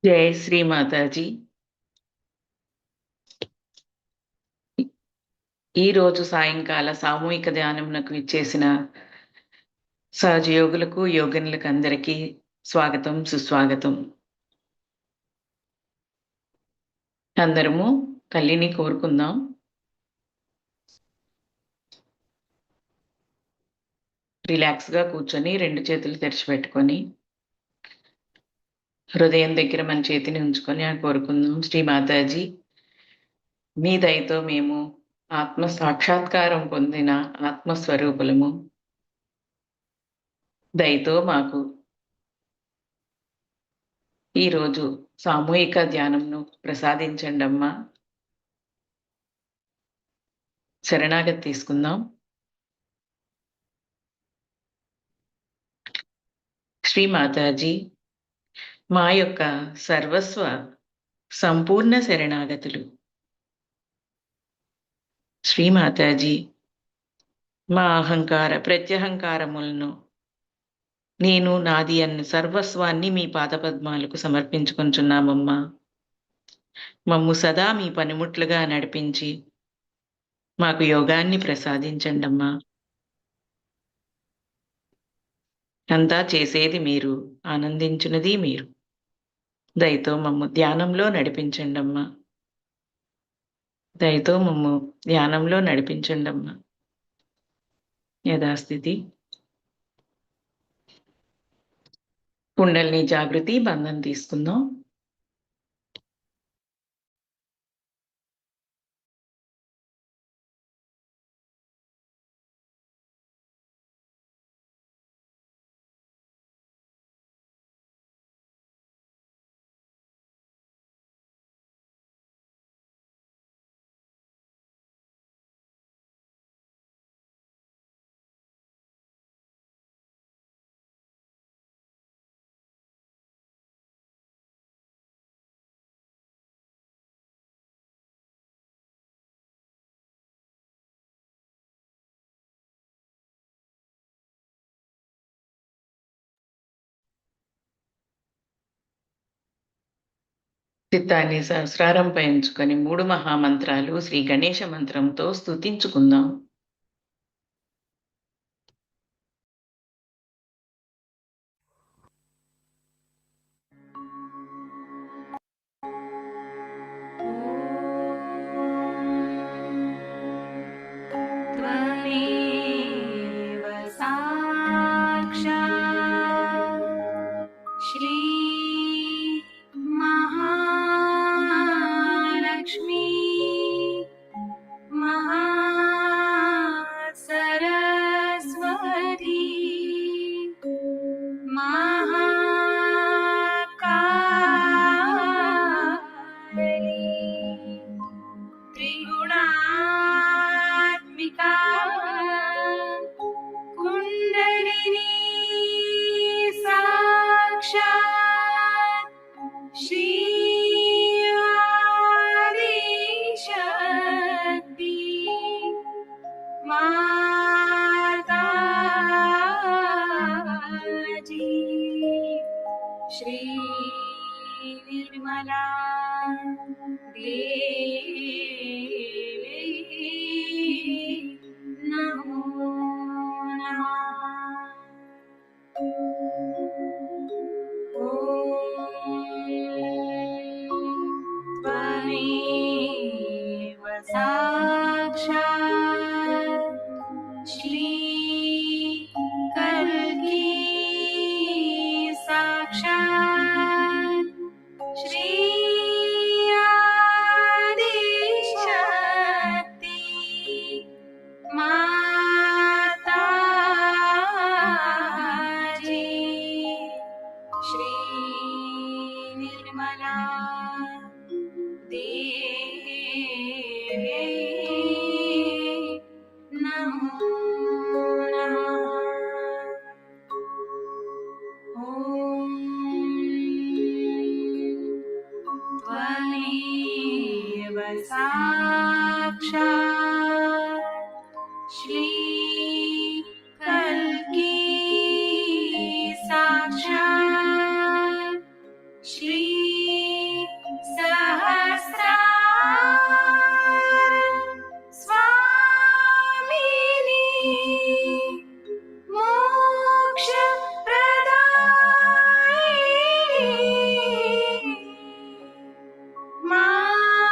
జై శ్రీ మాతాజీ. ఈ రోజు సాయంకాల సామూహిక ధ్యానమునకు ఇచ్చేసిన సహజయోగులకు యోగినులకు అందరికీ స్వాగతం, సుస్వాగతం. అందరము తల్లిని కోరుకుందాం. రిలాక్స్ గా కూర్చొని రెండు చేతులు తెరిచిపెట్టుకొని హృదయం దగ్గర మన చేతిని ఉంచుకొని కోరుకుందాం. శ్రీ మాతాజీ, మీ దయతో మేము ఆత్మ సాక్షాత్కారం పొందిన ఆత్మస్వరూపులము. దయతో మాకు ఈరోజు సామూహిక ధ్యానంను ప్రసాదించండమ్మా. శరణాగతి తీసుకుందాం. శ్రీ మాతాజీ, మా యొక్క సర్వస్వ సంపూర్ణ శరణాగతులు. శ్రీ మాతాజీ, మా అహంకార ప్రత్యహంకారములను నేను నాది అన్న సర్వస్వాన్ని మీ పాదపద్మాలకు సమర్పించుకొంచున్నామమ్మా. మమ్ము సదా మీ పనిముట్లుగా నడిపించి మాకు యోగాన్ని ప్రసాదించండమ్మా. అంతా చేసేది మీరు, ఆనందించున్నది మీరు. దయతో మమ్ము ధ్యానంలో నడిపించండమ్మా. దయతో మమ్ము ధ్యానంలో నడిపించండమ్మా. యథాస్థితి. కుండలిని జాగృతి బంధం తీసుకుందాం. చిత్తాన్ని సహస్రారంపై ఉంచుకొని 3 మహామంత్రాలు శ్రీ గణేశ మంత్రంతో స్తుతించుకుందాం. श्री महालक्ष्मी महासरस्वती महाकाली त्रिगुणात्मिका कुण्डलिनी साक्षात् श्री आदिशक्ति माताजी। श्री निर्मला देवी नमो त्वमेव साक्षात् श्री कल्की साक्षात् श्री आदिशक्ति माताजी। श्री निर्मला देवी नमो मोक्षप्रदायिनी माताजी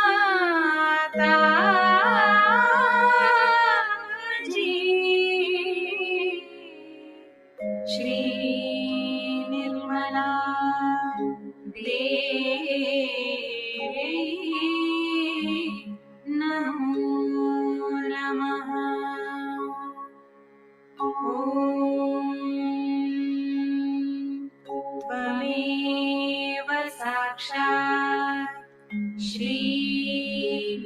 श्री निर्मला देवी नमो नमः। ॐ त्वमेव साक्षात् श्री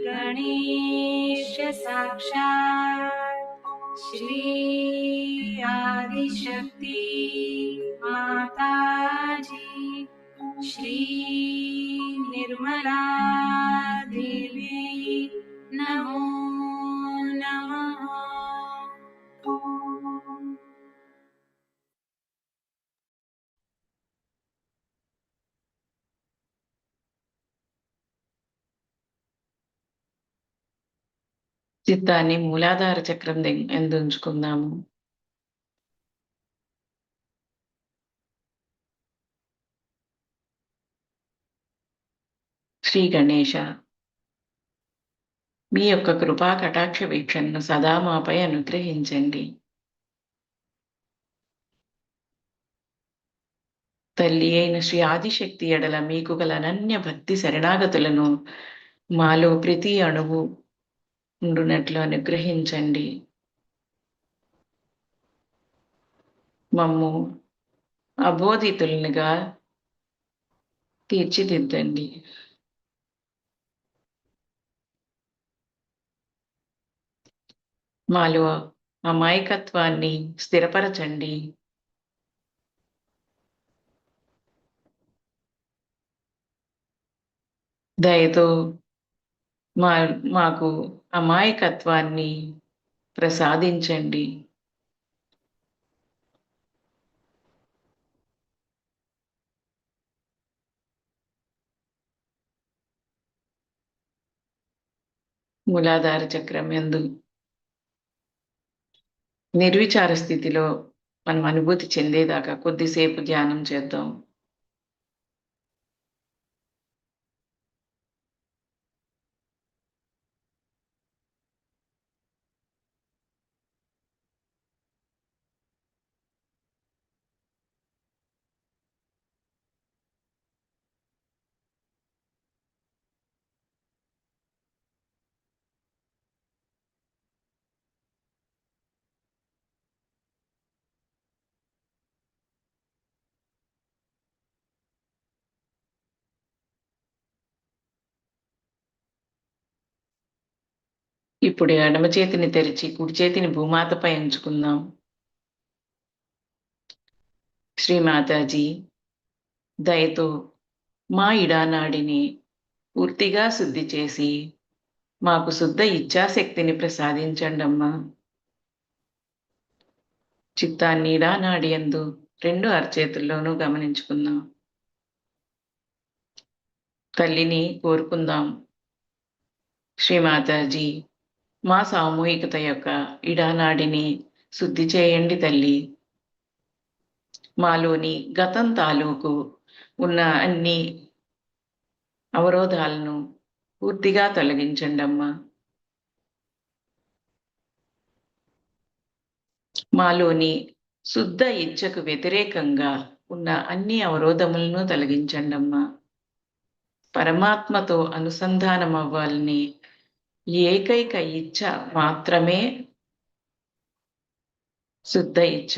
गणेश साक्षात् श्री आदिशक्ति माताजी श्री निर्मला देवी नमो नमः। చిత్తాన్ని మూలాధార చక్రం ఎందు ఉంచుకుందాము. శ్రీ గణేశ, మీ యొక్క కృపా కటాక్ష వీక్షణను సదా మాపై అనుగ్రహించండి. తల్లి అయిన శ్రీ ఆదిశక్తి ఎడల మీకు గల అనన్య భక్తి శరణాగతులను మాలో ప్రతి అణువు ఉండునట్లు అనుగ్రహించండి. మమ్ము అబోధితులుగా తీర్చిదిద్దండి. మాలో అమాయకత్వాన్ని స్థిరపరచండి. దయతో మాకు అమాయకత్వాన్ని ప్రసాదించండి. మూలాధార చక్రం యందు నిర్విచార స్థితిలో మనం అనుభూతి చెందేదాకా కొద్దిసేపు ధ్యానం చేద్దాం. ఇప్పుడు ఎడమ చేతిని తెరిచి కుడి చేతిని భూమాతపై ఉంచుకుందాం. శ్రీమాతాజీ, దయతో మా ఇడానాడిని పూర్తిగా శుద్ధి చేసి మాకు శుద్ధ ఇచ్ఛాశక్తిని ప్రసాదించండమ్మా. చిత్తాన్ని ఇడానాడి యందు రెండు అరచేతుల్లోనూ గమనించుకుందాం. తల్లిని కోరుకుందాం. శ్రీమాతాజీ, మా సామూహికత యొక్క ఇడానాడిని శుద్ధి చేయండి తల్లి. మాలోని గతం తాలూకు ఉన్న అన్ని అవరోధాలను పూర్తిగా తొలగించండమ్మా. మాలోని శుద్ధ ఇచ్ఛకు వ్యతిరేకంగా ఉన్న అన్ని అవరోధములను తొలగించండమ్మా. పరమాత్మతో అనుసంధానం అవ్వాలని ఏకైక ఇచ్ఛ మాత్రమే శుద్ధ ఇచ్ఛ.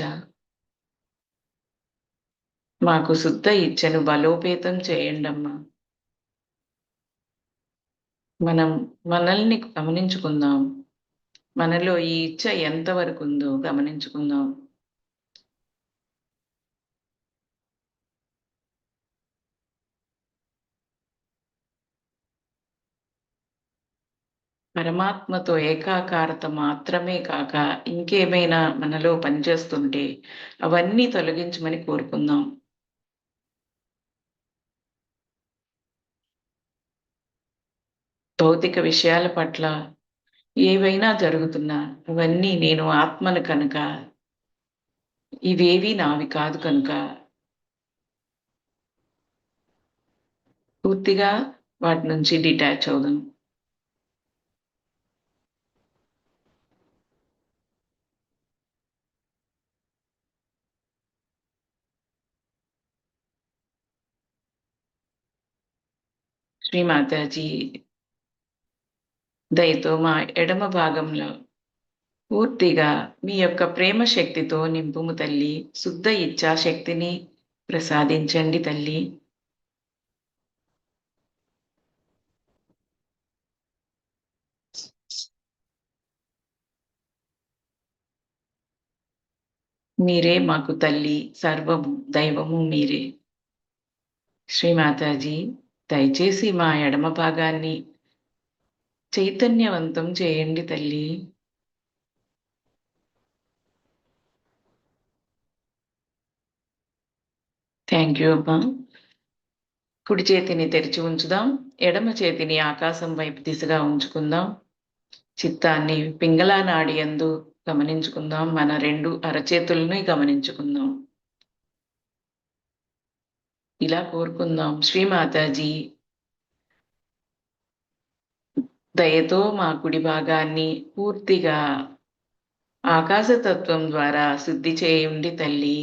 మాకు శుద్ధ ఇచ్ఛను బలోపేతం చేయండమ్మా. మనం మనల్ని గమనించుకుందాం. మనలో ఈ ఇచ్ఛ ఎంతవరకు ఉందో గమనించుకుందాం. పరమాత్మతో ఏకాకారత మాత్రమే కాక ఇంకేమైనా మనలో పనిచేస్తుంటే అవన్నీ తొలగించమని కోరుకుందాం. భౌతిక విషయాల పట్ల ఏవైనా జరుగుతున్నా ఇవన్నీ నేను ఆత్మను కనుక ఇవేవి నావి కాదు కనుక పూర్తిగా వాటి నుంచి డిటాచ్ అవుదాం. శ్రీమాతాజీ దయతో మా ఎడమ భాగంలో పూర్తిగా మీ యొక్క ప్రేమ శక్తితో నింపుము తల్లి. శుద్ధ ఇచ్ఛా శక్తిని ప్రసాదించండి తల్లి. మీరే మాకు తల్లి, సర్వము దైవము మీరే. శ్రీమాతాజీ దయచేసి మా ఎడమ భాగాన్ని చైతన్యవంతం చేయండి తల్లి. థ్యాంక్ యూ అమ్మా. కుడి చేతిని తెరిచి ఉంచుదాం. ఎడమ చేతిని ఆకాశం వైపు దిశగా ఉంచుకుందాం. చిత్తాన్ని పింగళా నాడి యందు గమనించుకుందాం. మన రెండు అరచేతుల్ని గమనించుకుందాం. ఇలా కోరుకుందాం, శ్రీమాతాజీ దయతో మా కుడి భాగాన్ని పూర్తిగా ఆకాశతత్వం ద్వారా శుద్ధి చేయండి తల్లి.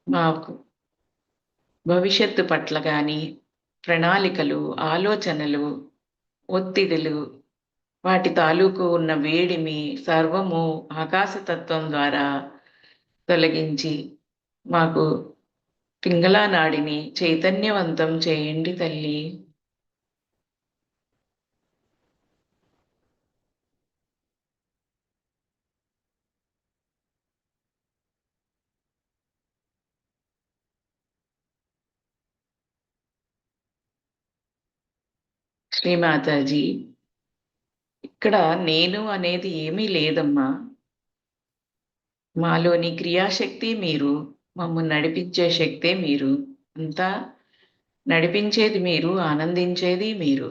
మాకు భవిష్యత్తు పట్ల గాని ప్రణాళికలు, ఆలోచనలు, ఒత్తిడులు, వాటి తాలూకు ఉన్న వేడిమి సర్వము ఆకాశతత్వం ద్వారా తొలగించి మాకు పింగళా నాడిని చైతన్యవంతం చేయండి తల్లి. శ్రీమాతాజీ ఇక్కడ నేను అనేది ఏమీ లేదమ్మా. మాలోని క్రియాశక్తి మీరు, మమ్మల్ని నడిపించే శక్తే మీరు. అంతా నడిపించేది మీరు, ఆనందించేది మీరు.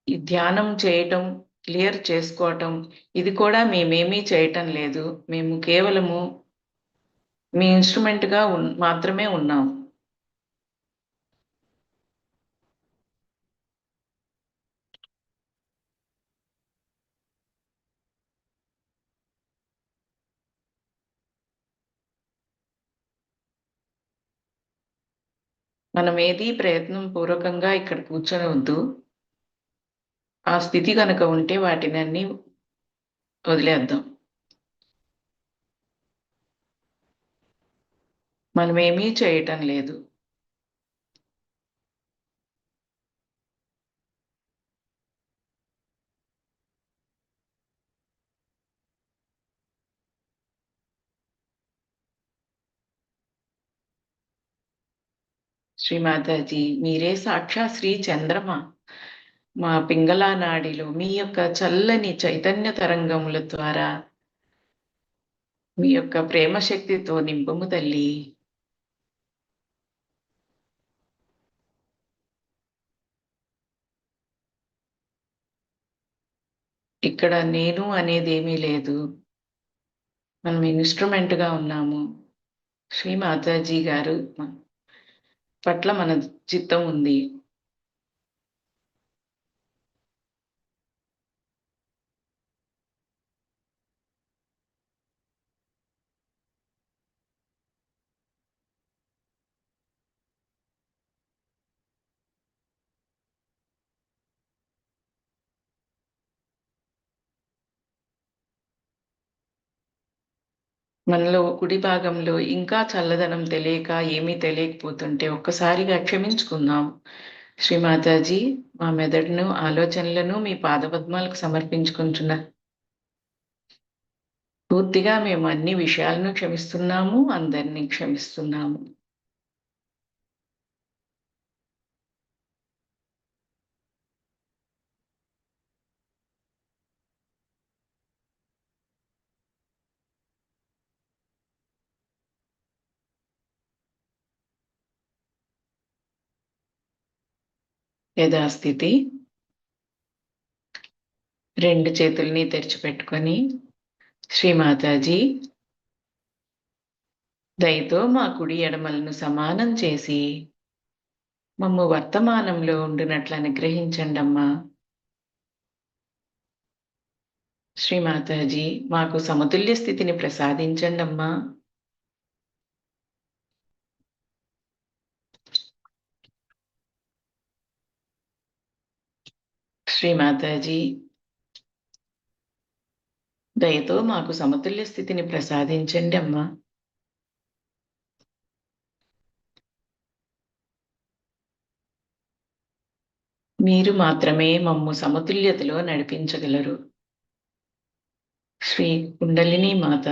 ఈ ధ్యానం చేయటం, క్లియర్ చేసుకోవటం ఇది కూడా మేమేమీ చేయటం లేదు. మేము కేవలము మీ ఇన్స్ట్రుమెంట్‌గా మాత్రమే ఉన్నాం. మనమేది ప్రయత్నం పూర్వకంగా ఇక్కడ కూర్చొనొద్దు. ఆ స్థితి గనక ఉంటే వాటినన్నీ వదిలేద్దాం. మనమేమీ చేయటం లేదు. శ్రీమాతాజీ మీరే సాక్షాత్ శ్రీ చంద్రమ. మా పింగళా నాడిలో మీ యొక్క చల్లని చైతన్య తరంగముల ద్వారా మీ యొక్క ప్రేమ శక్తితో నింపుము తల్లి. ఇక్కడ నేను అనేది ఏమీ లేదు. మనం ఇన్స్ట్రుమెంట్‌గా ఉన్నాము. శ్రీ మాతాజీ గారు పట్ల మన చిత్తం ఉంది. మనలో కుడి భాగంలో ఇంకా చల్లదనం తెలియక ఏమీ తెలియకపోతుంటే ఒక్కసారిగా క్షమించుకుందాం. శ్రీ మాతాజీ మా మెదడును, ఆలోచనలను మీ పాదపద్మాలకు సమర్పించుకుంటున్నా. పూర్తిగా మేము అన్ని విషయాలను క్షమిస్తున్నాము. అందరినీ క్షమిస్తున్నాము. యథాస్థితి. రెండు చేతుల్ని తెరిచిపెట్టుకొని, శ్రీమాతాజీ దయతో మా కుడి ఎడమలను సమానం చేసి మమ్ము వర్తమానంలో ఉండునట్లు అనుగ్రహించండమ్మా. శ్రీమాతాజీ మాకు సమతుల్య స్థితిని ప్రసాదించండమ్మా. శ్రీమాతాజీ దయతో మాకు సమతుల్య స్థితిని ప్రసాదించండి అమ్మా. మీరు మాత్రమే మమ్ము సమతుల్యతలో నడిపించగలరు. శ్రీ కుండలిని మాత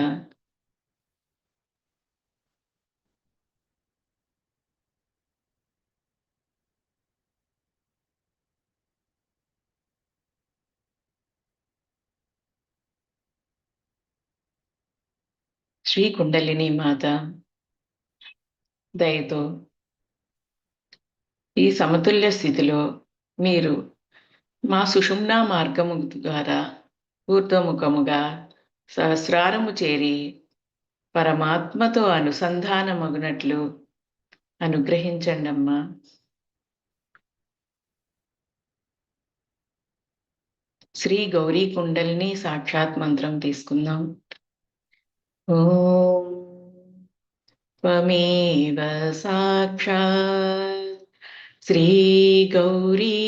శ్రీ కుండలిని మాత దయతో ఈ సమతుల్య స్థితిలో మీరు మా సుషుమ్నా మార్గము ద్వారా ఊర్ధ్వముఖముగా సహస్రారము చేరి పరమాత్మతో అనుసంధానమగునట్లు అనుగ్రహించండమ్మా. శ్రీ గౌరీ కుండలిని సాక్షాత్ మంత్రం తీసుకుందాం. ఓం త్వమేవ సాక్షాత్ శ్రీ గౌరీ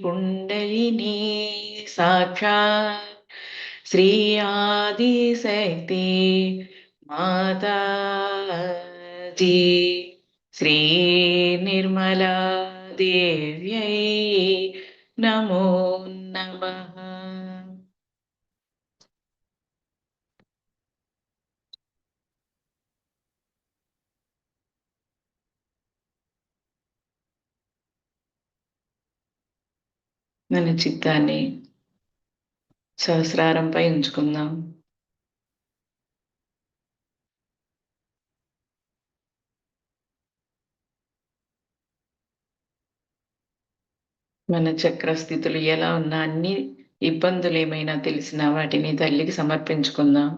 కుండలిని సాక్షాత్ శ్రీ ఆదిశక్తి మాతాజీ శ్రీ నిర్మలా దేవ్యై నమో నమః. మన చిత్తాన్ని సహస్రారంపై ఉంచుకుందాం. మన చక్రస్థితులు ఎలా ఉన్నా, అన్ని ఇబ్బందులు ఏమైనా తెలిసినా వాటిని తల్లికి సమర్పించుకుందాం.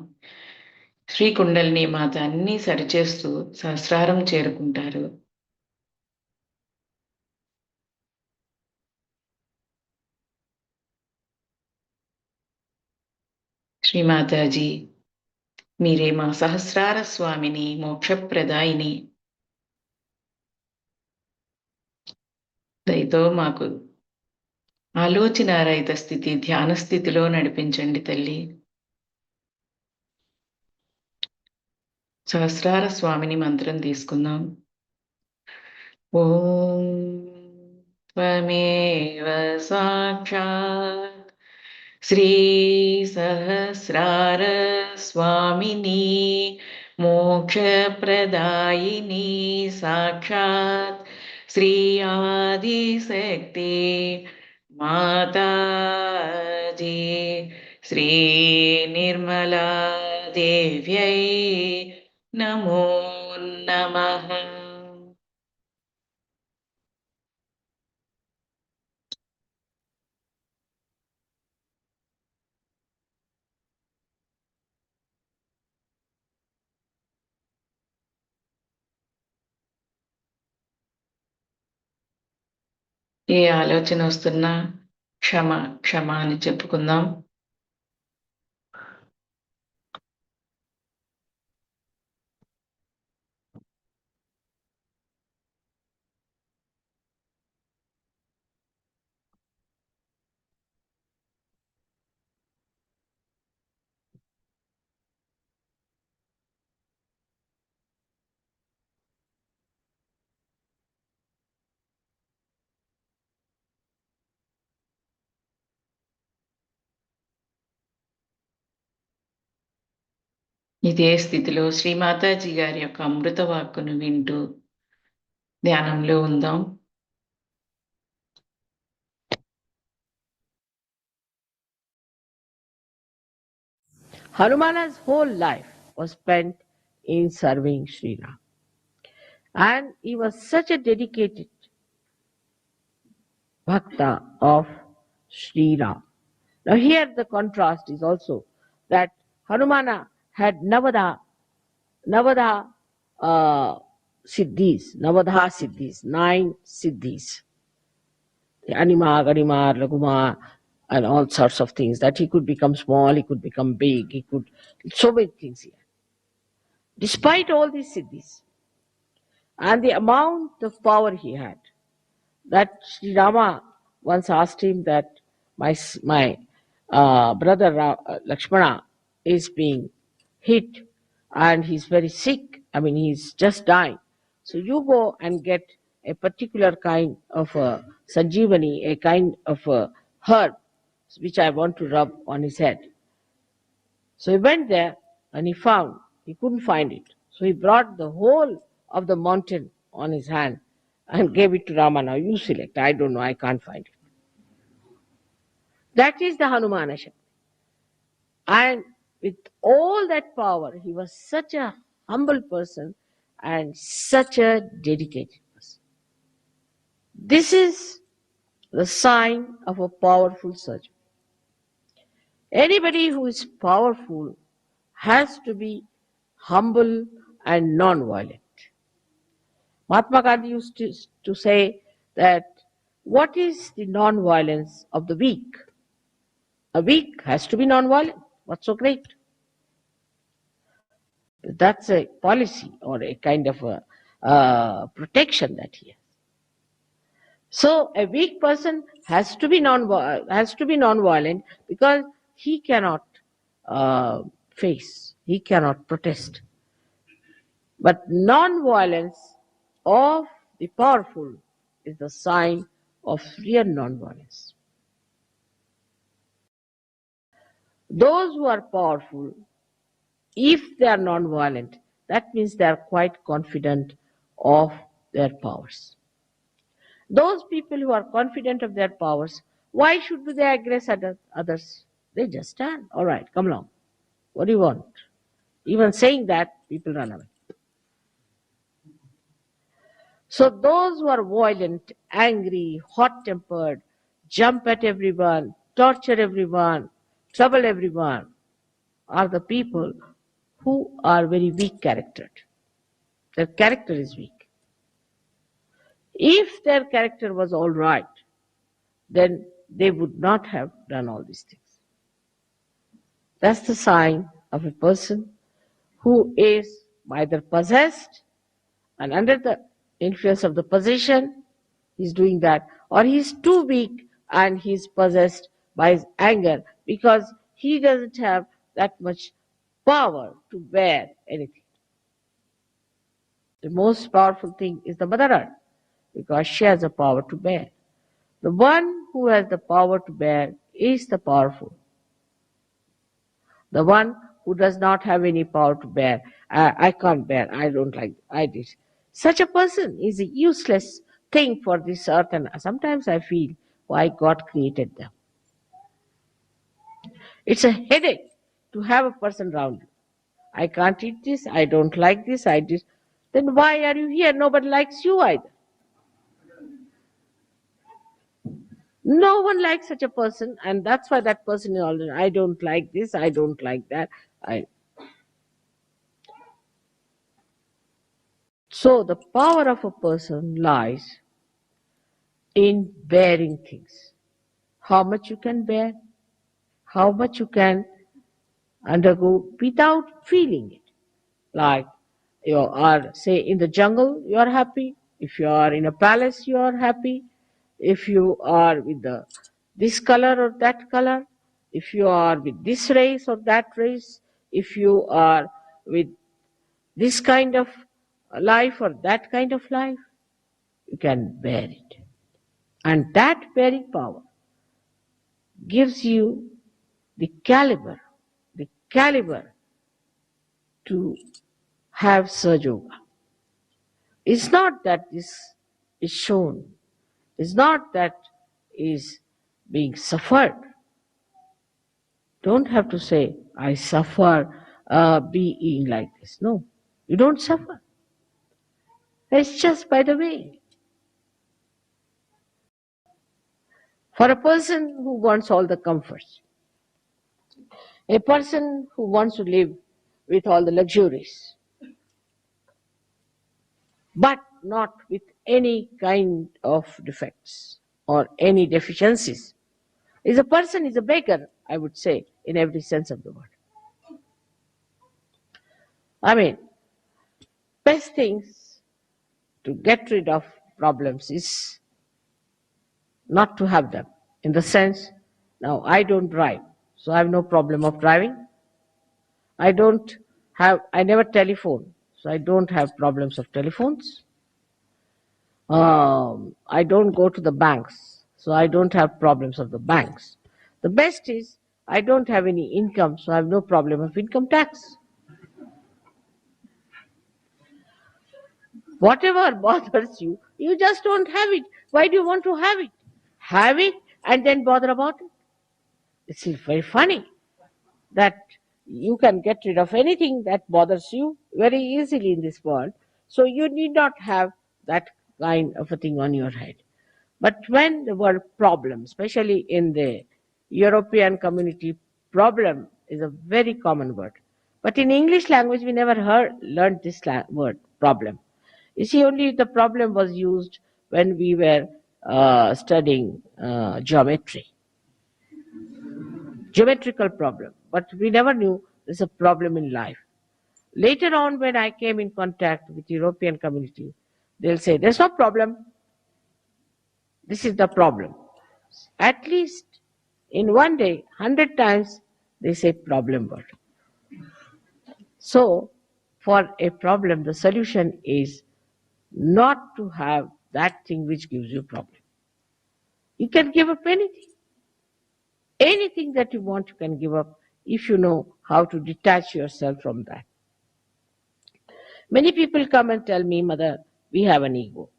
శ్రీ కుండలిని మాత అన్నీ సరిచేస్తూ సహస్రారం చేరుకుంటారు. శ్రీమాతాజీ మీరే మా సహస్రార స్వామిని, మోక్షప్రదాయిని. దయతో మాకు ఆలోచన రహిత స్థితి, ధ్యాన స్థితిలో నడిపించండి తల్లి. సహస్రార స్వామిని మంత్రం తీసుకుందాం. ఓం త్వమేవ సాక్షాత్ శ్రీ సహస్రార స్వామిని మోక్షప్రదాయిని సాక్షాత్ శ్రీ ఆదిశక్తి మాతాజీ శ్రీ నిర్మలా దేవ్యై నమో నమః. ఏ ఆలోచన వస్తున్నా క్షమ క్షమ అని చెప్పుకుందాం. ఇదే స్థితిలో శ్రీమాతాజీ గారి యొక్క అమృత వాక్కును వింటూ ధ్యానంలో ఉందాం. Hanumana's whole life was spent in serving Sri Ram. And he was such a dedicated Bhakta of Shri Ram. Now here the contrast is also that Hanumana had Navadha Siddhis, 9 Siddhis. Anima, Garima, Laguma, and all sorts of things, that he could become small, he could become big, he could, so many things here. Despite all these siddhis and the amount of power he had, that Sri Rama once asked him that my brother Lakshmana is being hit and he's very sick. I mean, he's just dying. So you go and get a particular kind of sanjeevani, a kind of herb, which I want to rub on his head. So he went there and he couldn't find it. So he brought the whole of the mountain on his hand and gave it to Rama. Now you select. I don't know, I can't find it. That is the Hanumana Shakti. And with all that power, he was such a humble person and such a dedicated person. This is the sign of a powerful surgeon. Anybody who is powerful has to be humble and non-violent. Mahatma Gandhi used to say that what is the non-violence of the weak? A weak has to be non-violent. What's so great? That's a policy or a kind of a protection that he has. So a weak person has to be non-violent because he cannot face, he cannot protest. But non-violence of the powerful is the sign of real non-violence. Those who are powerful, if they are non-violent, that means they are quite confident of their powers. Those people who are confident of their powers, why should they aggress others? They just stand. All right, come along. What do you want? Even saying that, people run away. So those who are violent, angry, hot-tempered, jump at everyone, torture everyone, trouble everyone, are the people who are very weak-charactered. Their character is weak. If their character was all right, then they would not have done all these things. That's the sign of a person who is either possessed and under the influence of the possession, he's doing that, or he's too weak and he's possessed by his anger because he doesn't have that much power to bear anything. The most powerful thing is the Mother Earth because she has the power to bear. The one who has the power to bear is the powerful. The one who does not have any power to bear, I can't bear, I don't like, I did. Such a person is a useless thing for this earth, and sometimes I feel why God created them. It's a headache to have a person around you. I can't eat this, I don't like this, I did. Then why are you here? Nobody likes you either. No one likes such a person, and that's why that person is always, I don't like this, I don't like that. So the power of a person lies in bearing things. How much you can bear, how much you can undergo without feeling it. Like you are, say, in the jungle, you are happy. If you are in a palace, you are happy. If you are with this color or that color, if you are with this race or that race, if you are with this kind of life or that kind of life, you can bear it. And that bearing power gives you the caliber to have Sahaja. It's not that this is shown, it's not that is being suffered. Don't have to say, I suffer being like this. No, you don't suffer. It's just by the way. For a person who wants all the comforts, a person who wants to live with all the luxuries, but not with any kind of defects or any deficiencies, is a person, is a beggar, I would say, in every sense of the word. I mean, best things to get rid of problems is not to have them. In the sense, now I don't drive, so I have no problem of driving. I never telephone, so I don't have problems of telephones. I don't go to the banks, so I don't have problems of the banks. The best is I don't have any income, so I have no problem of income tax. Whatever bothers you, you just don't have it. Why do you want to have it? Have it and then bother about it. It's very funny that you can get rid of anything that bothers you very easily in this world. So you need not have that kind of a thing on your head. But when the word problem, especially in the European community, problem is a very common word. But in English language, we never learned this word, problem. You see, only the problem was used when we were studying geometrical problem. But we never knew there's a problem in life. Later on, when I came in contact with European community, they'll say, there's no problem. This is the problem. At least in one day, 100 times, they say problem word. So, for a problem, the solution is not to have that thing which gives you problem. You can give up anything. Anything that you want, you can give up if you know how to detach yourself from that. Many people come and tell me, Mother, we have an ego.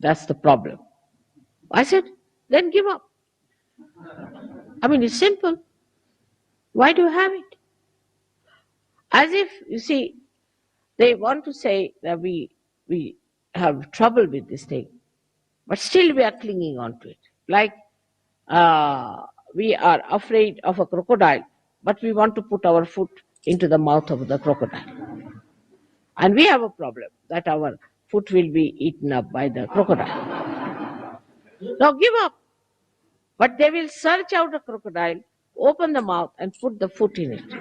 That's the problem. I said, then give up. I mean, it's simple. Why do you have it? As if, you see, they want to say that we have trouble with this thing, but still we are clinging on to it. Like we are afraid of a crocodile, but we want to put our foot into the mouth of the crocodile. And we have a problem that our foot will be eaten up by the crocodile. Now give up. But they will search out a crocodile, open the mouth and put the foot in it.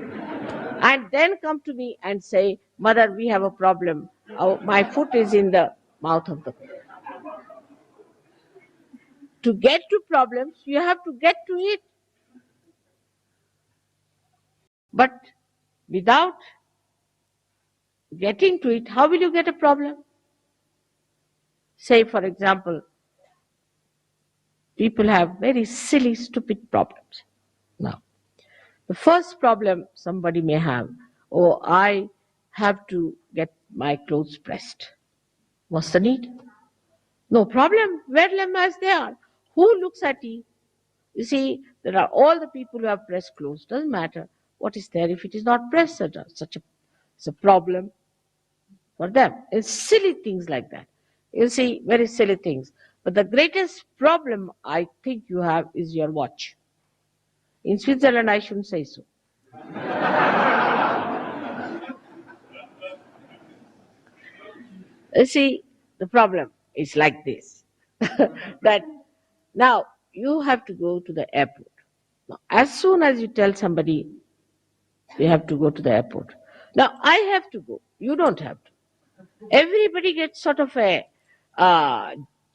And then come to me and say, Mother, we have a problem. My foot is in the mouth of the crocodile. To get to problems, you have to get to it. But without getting to it, how will you get a problem? Say, for example, people have very silly, stupid problems. Now, the first problem somebody may have, oh, I have to get my clothes pressed. What's the need? No problem. Wear them as they are. Who looks at you? You see, there are all the people who have pressed clothes. Doesn't matter what is there if it is not pressed. It's a problem for them. It's silly things like that. You see, very silly things. But the greatest problem I think you have is your watch. In Switzerland, I shouldn't say so. You see, the problem is like this. That now you have to go to the airport. Now, as soon as you tell somebody you have to go to the airport, now I have to go. You don't have to. Everybody gets sort of a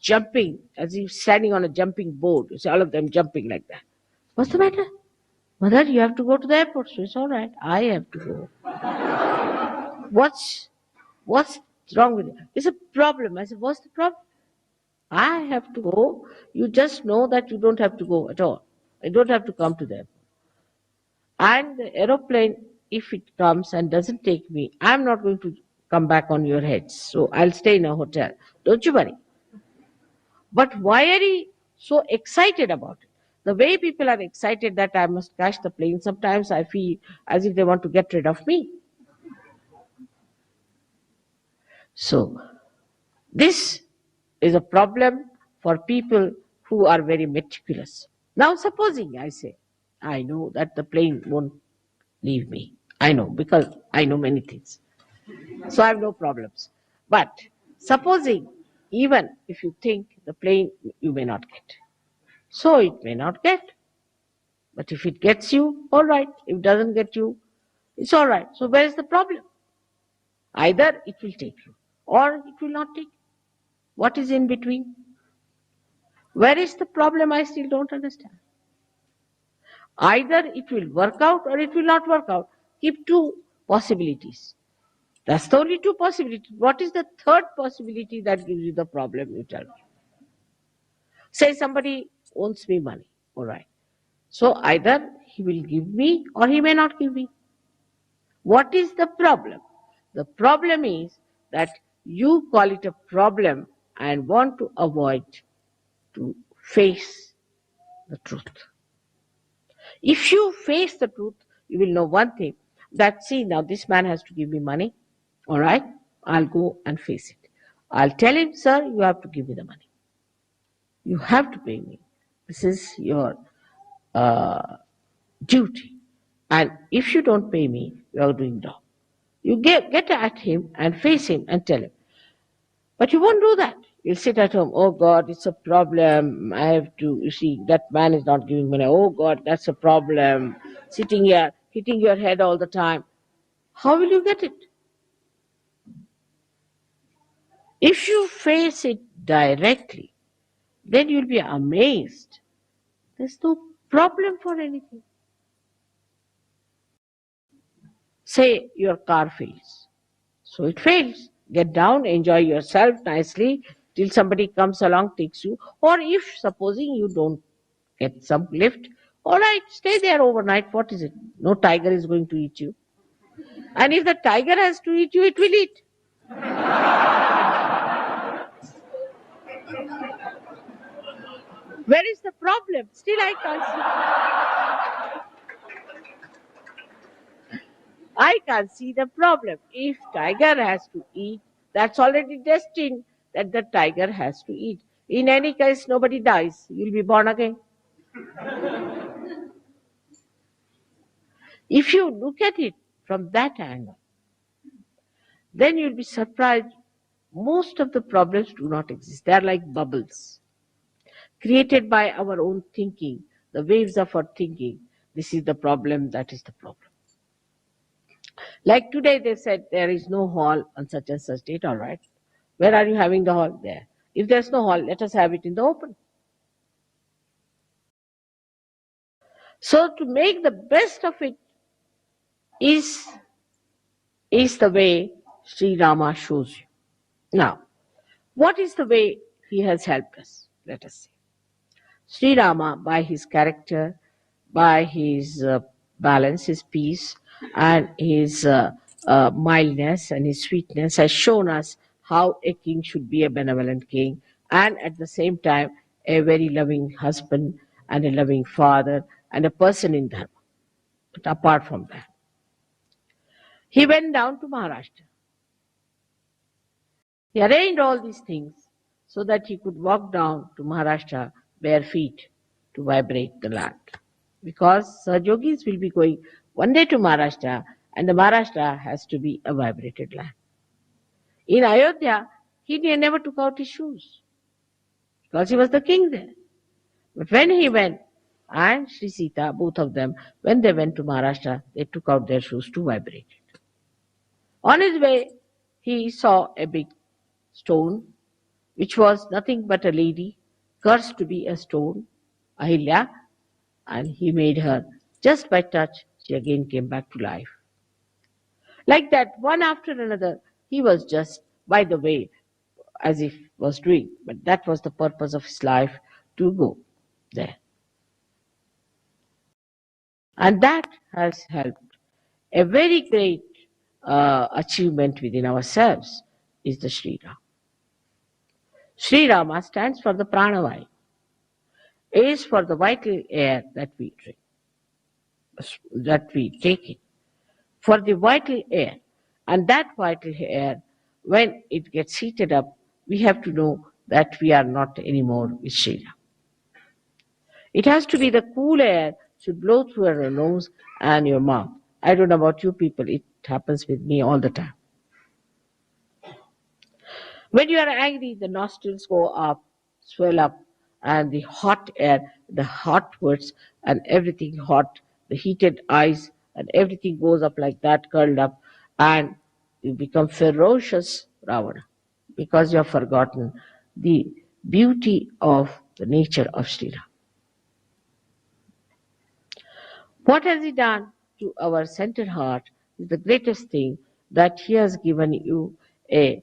jumping, as if standing on a jumping board. You see all of them jumping like that. What's the matter? Mother, you have to go to the airport. So it's all right. I have to go. What's wrong with it? It's a problem. I said, what's the problem? I have to go. You just know that you don't have to go at all. You don't have to come to the airport. And the aeroplane, if it comes and doesn't take me, I'm not going to come back on your heads. So I'll stay in a hotel. Don't you worry. But why are you so excited about it? The way people are excited that I must catch the plane, sometimes I feel as if they want to get rid of me. So, this is a problem for people who are very meticulous. Now, supposing I say, I know that the plane won't leave me. I know, because I know many things. So I have no problems. But supposing, even if you think the plane you may not get, so it may not get. But if it gets you, all right. If it doesn't get you, it's all right. So where is the problem? Either it will take you or it will not take you. What is in between? Where is the problem? I still don't understand. Either it will work out or it will not work out. Keep two possibilities. That's the only two possibilities. What is the third possibility that gives you the problem? You tell me. Say somebody owes me money. All right. So either he will give me or he may not give me. What is the problem? The problem is that you call it a problem and want to avoid to face the truth. If you face the truth, you will know one thing, that see, now this man has to give me money. All right, I'll go and face it. I'll tell him, sir, you have to give me the money. You have to pay me. This is your duty. And if you don't pay me, you are doing wrong. You get at him and face him and tell him. But you won't do that. You'll sit at home. Oh God, it's a problem. I have to, you see, that man is not giving money. Oh God, that's a problem. Sitting here, hitting your head all the time. How will you get it? If you face it directly, then you'll be amazed. There's no problem for anything. Say your car fails. So it fails. Get down, enjoy yourself nicely till somebody comes along, takes you. Or if supposing you don't get some lift, all right, stay there overnight. What is it? No tiger is going to eat you. And if the tiger has to eat you, it will eat. Where is the problem? Still I can't see. I can't see the problem. If tiger has to eat, that's already destined that the tiger has to eat. In any case, nobody dies. You'll be born again. If you look at it from that angle, then you'll be surprised. Most of the problems do not exist. They are like bubbles created by our own thinking, the waves of our thinking. This is the problem, that is the problem. Like today they said there is no hall on such and such date, all right. Where are you having the hall? There. If there's no hall, let us have it in the open. So to make the best of it is the way Sri Rama shows you. Now, what is the way he has helped us? Let us see. Sri Rama, by his character, by his balance, his peace, and his mildness and his sweetness, has shown us how a king should be a benevolent king, and at the same time a very loving husband and a loving father and a person in dharma. But apart from that, he went down to Maharashtra. He arranged all these things so that he could walk down to Maharashtra bare feet to vibrate the land. Because Sahajogis will be going one day to Maharashtra, and the Maharashtra has to be a vibrated land. In Ayodhya, he never took out his shoes because he was the king there. But when he went, and Shri Sita, both of them, when they went to Maharashtra, they took out their shoes to vibrate it. On his way, he saw a big stone, which was nothing but a lady, cursed to be a stone, Ahilya, and he made her, just by touch, she again came back to life. Like that, one after another, he was just, by the way, as if was doing, but that was the purpose of his life, to go there. And that has helped. A very great achievement within ourselves is the Shri Rama. Shri Rama stands for the pranavayu, is for the vital air that we drink, that we take in, for the vital air. And that vital air, when it gets heated up, we have to know that we are not anymore with Shri Rama. It has to be the cool air should blow through your nose and your mouth. I don't know about you people, it happens with me all the time. When you are angry, the nostrils go up, swell up, and the hot air, the hot words, and everything hot, the heated eyes, and everything goes up like that, curled up, and you become ferocious Ravana because you have forgotten the beauty of the nature of Shri Ram. What has he done to our centered heart is the greatest thing, that he has given you a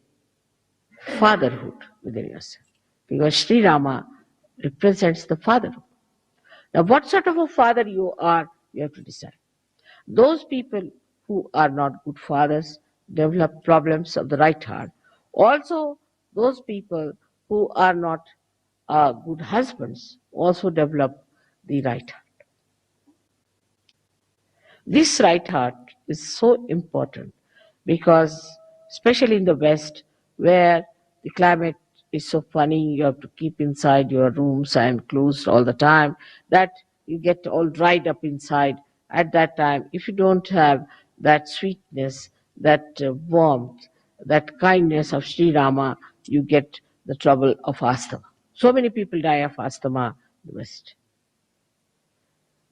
fatherhood within yourself. Because Sri Rama represents the fatherhood. Now, what sort of a father you are, you have to decide. Those people who are not good fathers develop problems of the right heart. Also, those people who are not good husbands also develop the right heart. This right heart is so important because, especially in the West, where the climate is so funny, you have to keep inside your rooms and closed all the time, that you get all dried up inside. At that time, if you don't have that sweetness, that warmth, that kindness of Sri Rama, you get the trouble of asthma. So many people die of asthma in the West.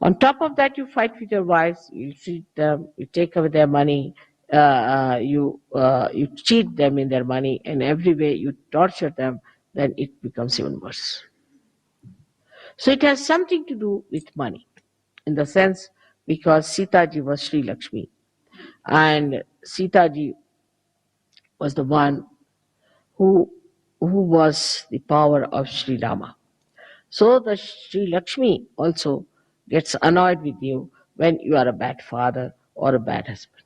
On top of that, you fight with your wives, you cheat them, you take away their money, you cheat them in their money, and every way you torture them, then it becomes even worse. So it has something to do with money, in the sense because Sitaji was Sri Lakshmi, and Sitaji was the one who was the power of Sri Rama. So the Sri Lakshmi also gets annoyed with you when you are a bad father or a bad husband.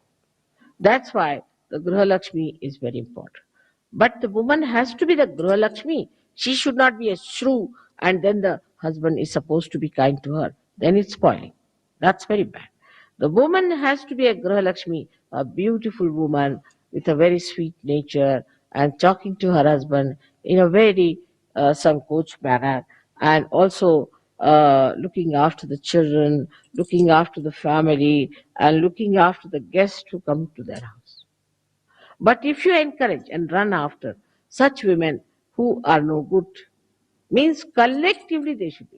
That's why the Griha Lakshmi is very important. But the woman has to be the Griha Lakshmi. She should not be a shrew and then the husband is supposed to be kind to her. Then it's spoiling. That's very bad. The woman has to be a Griha Lakshmi, a beautiful woman with a very sweet nature and talking to her husband in a very sankoch manner, and also looking after the children, looking after the family, and looking after the guests who come to their house. But if you encourage and run after such women who are no good, means collectively they should be.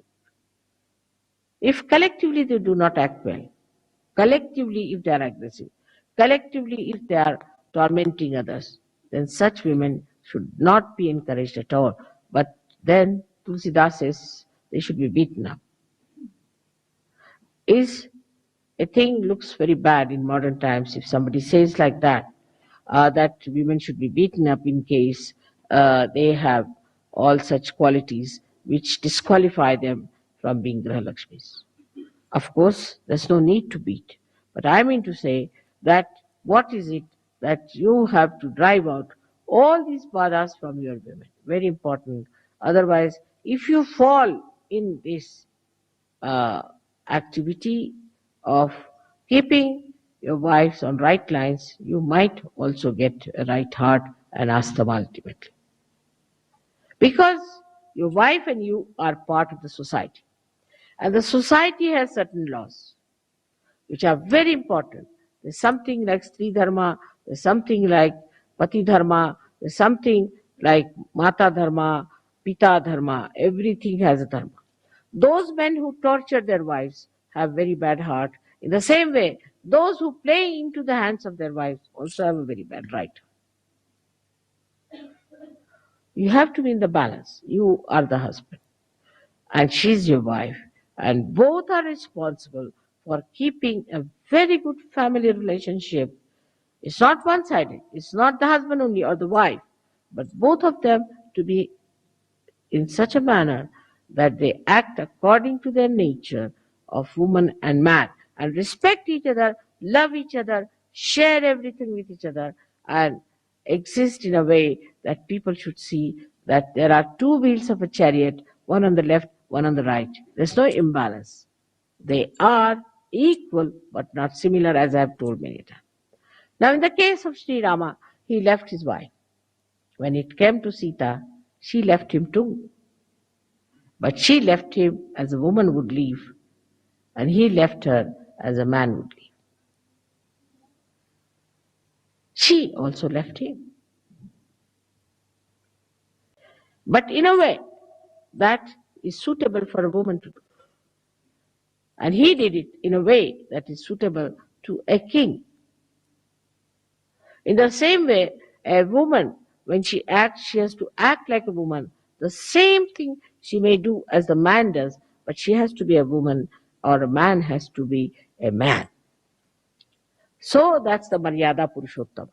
If collectively they do not act well, collectively if they are aggressive, collectively if they are tormenting others, then such women should not be encouraged at all. But then Tulsidas says they should be beaten up. Is a thing looks very bad in modern times if somebody says like that, that women should be beaten up in case they have all such qualities which disqualify them from being Griha Lakshmis. Of course, there's no need to beat, but I mean to say that what is it that you have to drive out all these badas from your women? Very important. Otherwise, if you fall in this uh, activity of keeping your wives on right lines, you might also get a right heart and asthma ultimately. Because your wife and you are part of the society. And the society has certain laws which are very important. There's something like Stri Dharma, there's something like Pati Dharma, there's something like Mata Dharma, Pita Dharma. Everything has a Dharma. Those men who torture their wives have very bad heart. In the same way, those who play into the hands of their wives also have a very bad right. You have to be in the balance. You are the husband and she's your wife, and both are responsible for keeping a very good family relationship. It's not one-sided. It's not the husband only or the wife, but both of them to be in such a manner that they act according to their nature of woman and man and respect each other, love each other, share everything with each other, and exist in a way that people should see that there are two wheels of a chariot, one on the left, one on the right. There's no imbalance. They are equal but not similar, as I have told many times. Now, in the case of Sri Rama, he left his wife. When it came to Sita, she left him too. But she left him as a woman would leave, and he left her as a man would leave. She also left him. But in a way that is suitable for a woman to do. And he did it in a way that is suitable to a king. In the same way, a woman, when she acts, she has to act like a woman. The same thing she may do as the man does, but she has to be a woman, or a man has to be a man. So that's the Maryada Purushottama,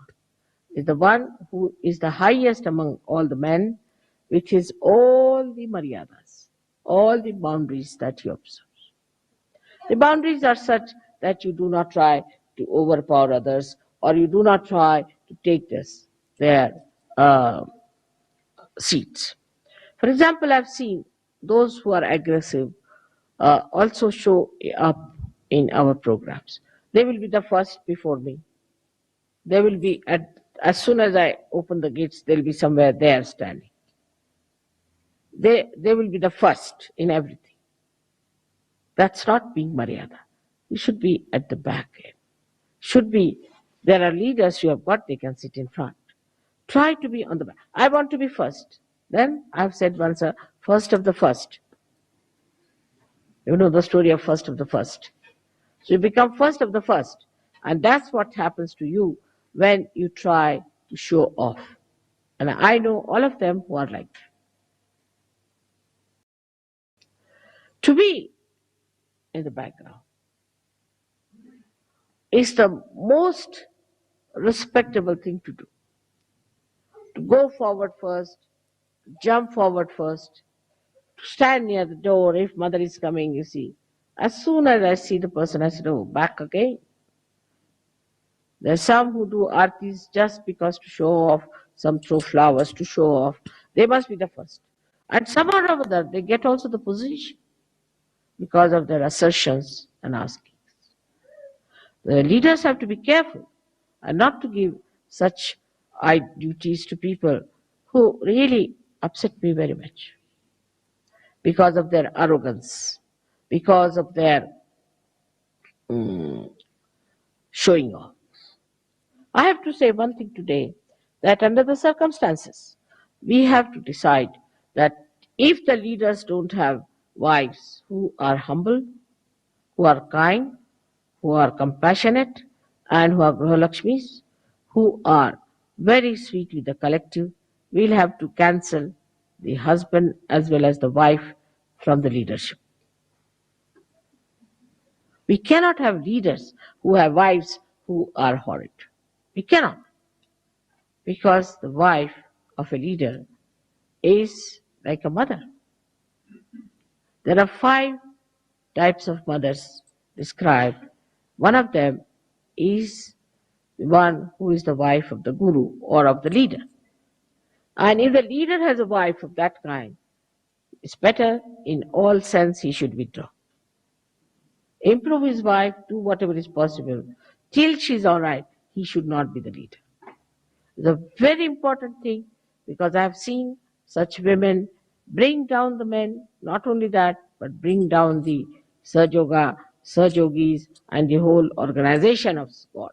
is the one who is the highest among all the men, which is all the Maryadas, all the boundaries that he observes. The boundaries are such that you do not try to overpower others, or you do not try to take their seats. For example, I've seen those who are aggressive also show up in our programs. They will be the first before me. They will be as soon as I open the gates, they'll be somewhere there standing. They will be the first in everything. That's not being Maryada. You should be at the back end. Should be, there are leaders you have got, they can sit in front. Try to be on the back. I want to be first. Then I've said once, first of the first. You know the story of first of the first. So you become first of the first. And that's what happens to you when you try to show off. And I know all of them who are like that. To be in the background is the most respectable thing to do. To go forward first, to jump forward first, to stand near the door if mother is coming, you see. As soon as I see the person, I said, oh, back again. There's some who do artis just because to show off, some throw flowers to show off. They must be the first. And somehow or other, they get also the position because of their assertions and askings. The leaders have to be careful and not to give such duties to people who really upset me very much because of their arrogance, because of their showing off. I have to say one thing today, that under the circumstances, we have to decide that if the leaders don't have wives who are humble, who are kind, who are compassionate, and who are Grahalakshmis, who are very sweet with the collective, we'll have to cancel the husband as well as the wife from the leadership. We cannot have leaders who have wives who are horrid. We cannot. Because the wife of a leader is like a mother. There are 5 types of mothers described. One of them is the one who is the wife of the guru or of the leader. And if the leader has a wife of that kind, it's better in all sense he should withdraw. Improve his wife, do whatever is possible. Till she's all right, he should not be the leader. It's a very important thing, because I have seen such women bring down the men, not only that, but bring down the Sahaja, Sahajogis, and the whole organization of God.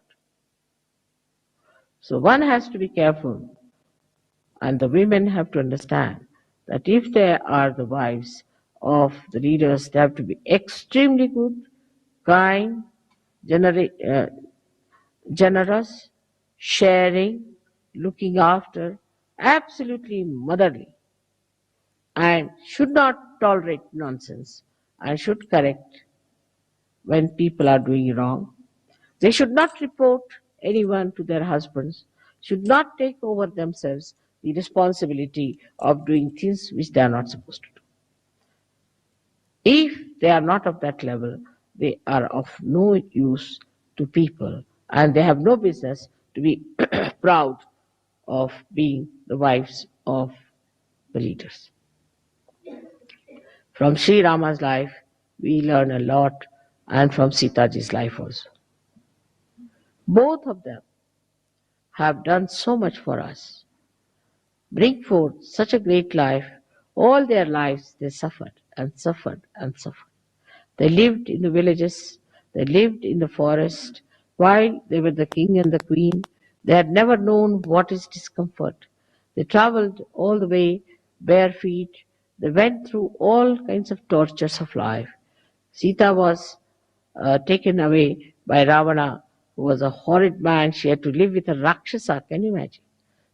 So one has to be careful, and the women have to understand that if they are the wives of the leaders, they have to be extremely good, kind, generous, sharing, looking after, absolutely motherly, and should not tolerate nonsense, and should correct when people are doing wrong. They should not report anyone to their husbands, should not take over themselves the responsibility of doing things which they are not supposed to do. If they are not of that level, they are of no use to people, and they have no business to be proud of being the wives of the leaders. From Sri Rama's life, we learn a lot, and from Sitaji's life also. Both of them have done so much for us, bring forth such a great life. All their lives they suffered, and suffered and suffered. They lived in the villages, they lived in the forest. While they were the king and the queen, they had never known what is discomfort. They traveled all the way bare feet. They went through all kinds of tortures of life. Sita was taken away by Ravana, who was a horrid man. She had to live with a Rakshasa. Can you imagine?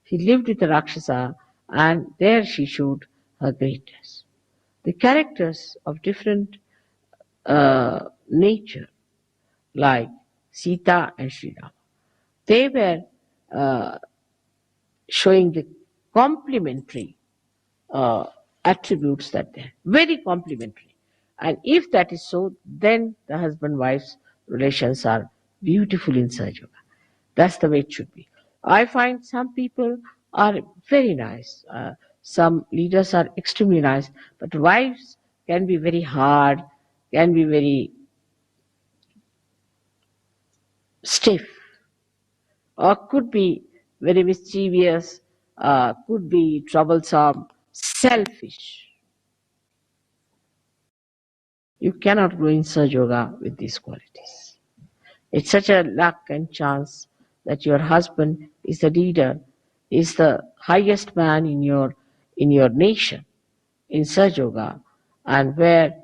She lived with a Rakshasa, and there she showed her greatness. The characters of different nature, like Sita and Shri Rama, they were uh, showing the complementary uh, attributes that they're very complementary. And if that is so, then the husband-wife's relations are beautiful in Sahaja. That's the way it should be. I find some people are very nice. Some leaders are extremely nice, but wives can be very hard, can be very stiff, or could be very mischievous, could be troublesome, selfish. You cannot grow in Sahaja Yoga with these qualities. It's such a luck and chance that your husband is the leader, is the highest man in your nation, in Sahaja Yoga, and where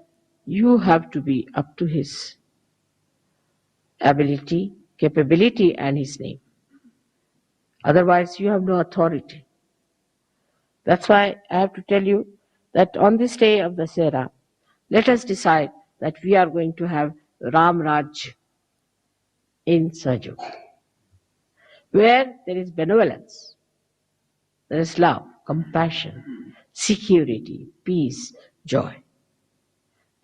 you have to be up to his ability, capability, and his name. Otherwise, you have no authority. That's why I have to tell you that on this day of the Sera, let us decide that we are going to have Ram Raj in Sahaja Yoga, where there is benevolence, there is love, compassion, security, peace, joy,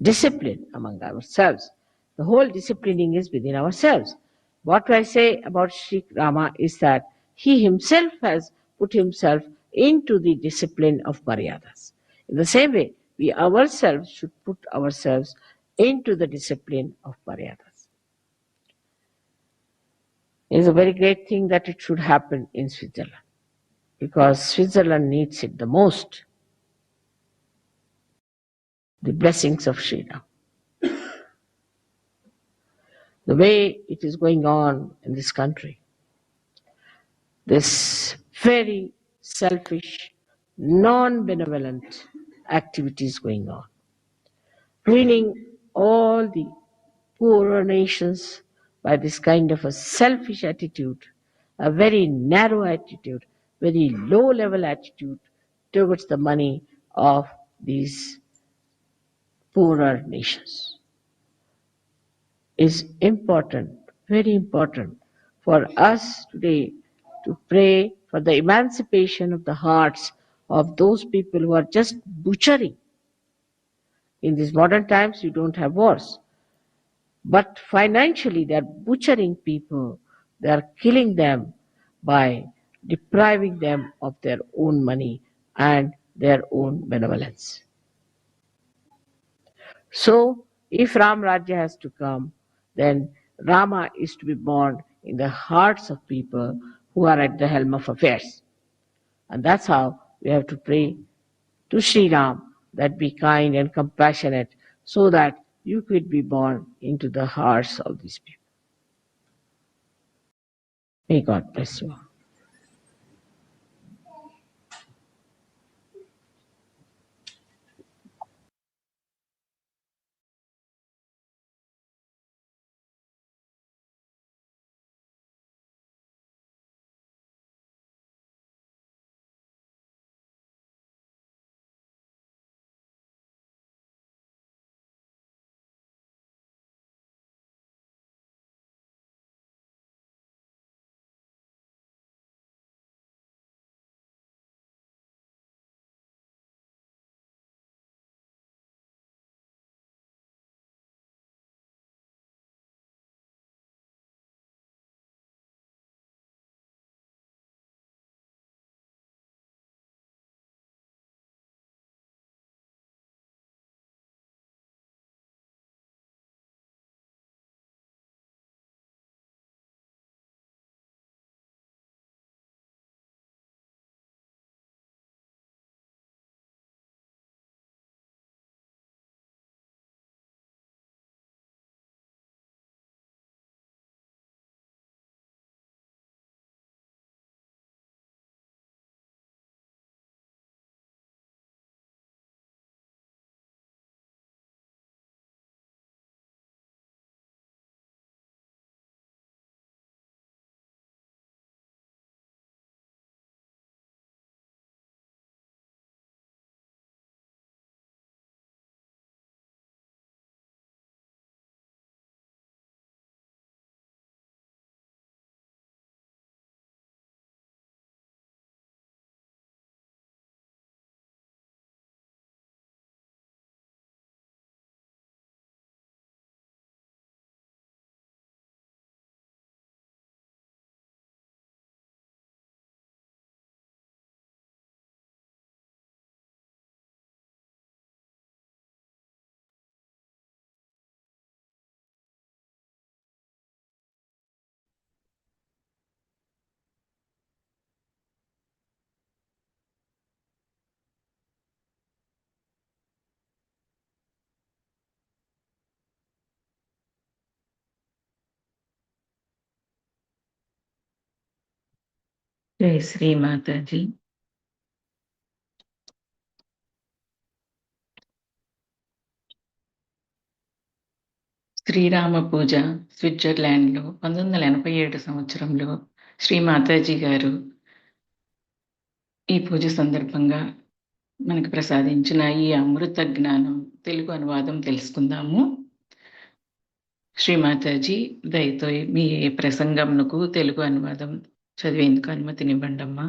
discipline among ourselves. The whole disciplining is within ourselves. What I say about Sri Rama is that he himself has put himself into the discipline of Maryadas. In the same way, we ourselves should put ourselves into the discipline of Maryadas. It is a very great thing that it should happen in Switzerland, because Switzerland needs it the most. The blessings of Shri Ram. The way it is going on in this country, this very selfish, non-benevolent activities going on, ruining all the poorer nations by this kind of a selfish attitude, a very narrow attitude, very low-level attitude towards the money of these poorer nations, is important, very important for us today to pray for the emancipation of the hearts of those people who are just butchering. In these modern times, you don't have wars, but financially they are butchering people, they are killing them by depriving them of their own money and their own benevolence. So, if Ram Rajya has to come, then Rama is to be born in the hearts of people who are at the helm of affairs. And that's how we have to pray to Sri Ram that be kind and compassionate so that you could be born into the hearts of these people. May God bless you all. జై శ్రీ మాతాజీ. శ్రీరామ పూజ స్విట్జర్లాండ్లో 1987 సంవత్సరంలో శ్రీ మాతాజీ గారు ఈ పూజ సందర్భంగా మనకు ప్రసాదించిన ఈ అమృత జ్ఞానం తెలుగు అనువాదం తెలుసుకుందాము. శ్రీ మాతాజీ దయతో మీ ప్రసంగంకు తెలుగు అనువాదం చదివేందుకు అనుమతినివ్వండమ్మా.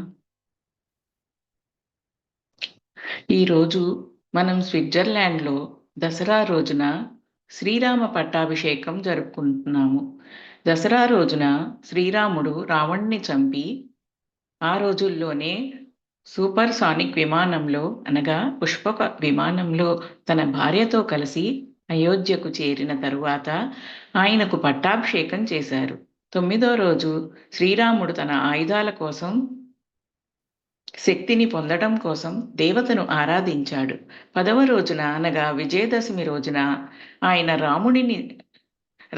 ఈరోజు మనం స్విట్జర్లాండ్లో దసరా రోజున శ్రీరామ పట్టాభిషేకం జరుపుకుంటున్నాము. దసరా రోజున శ్రీరాముడు రావణ్ణి చంపి ఆ రోజుల్లోనే సూపర్ సానిక్ విమానంలో అనగా పుష్పక విమానంలో తన భార్యతో కలిసి అయోధ్యకు చేరిన తరువాత ఆయనకు పట్టాభిషేకం చేశారు. 9వ రోజు శ్రీరాముడు తన ఆయుధాల కోసం శక్తిని పొందడం కోసం దేవతను ఆరాధించాడు. 10వ రోజున అనగా విజయదశమి రోజున ఆయన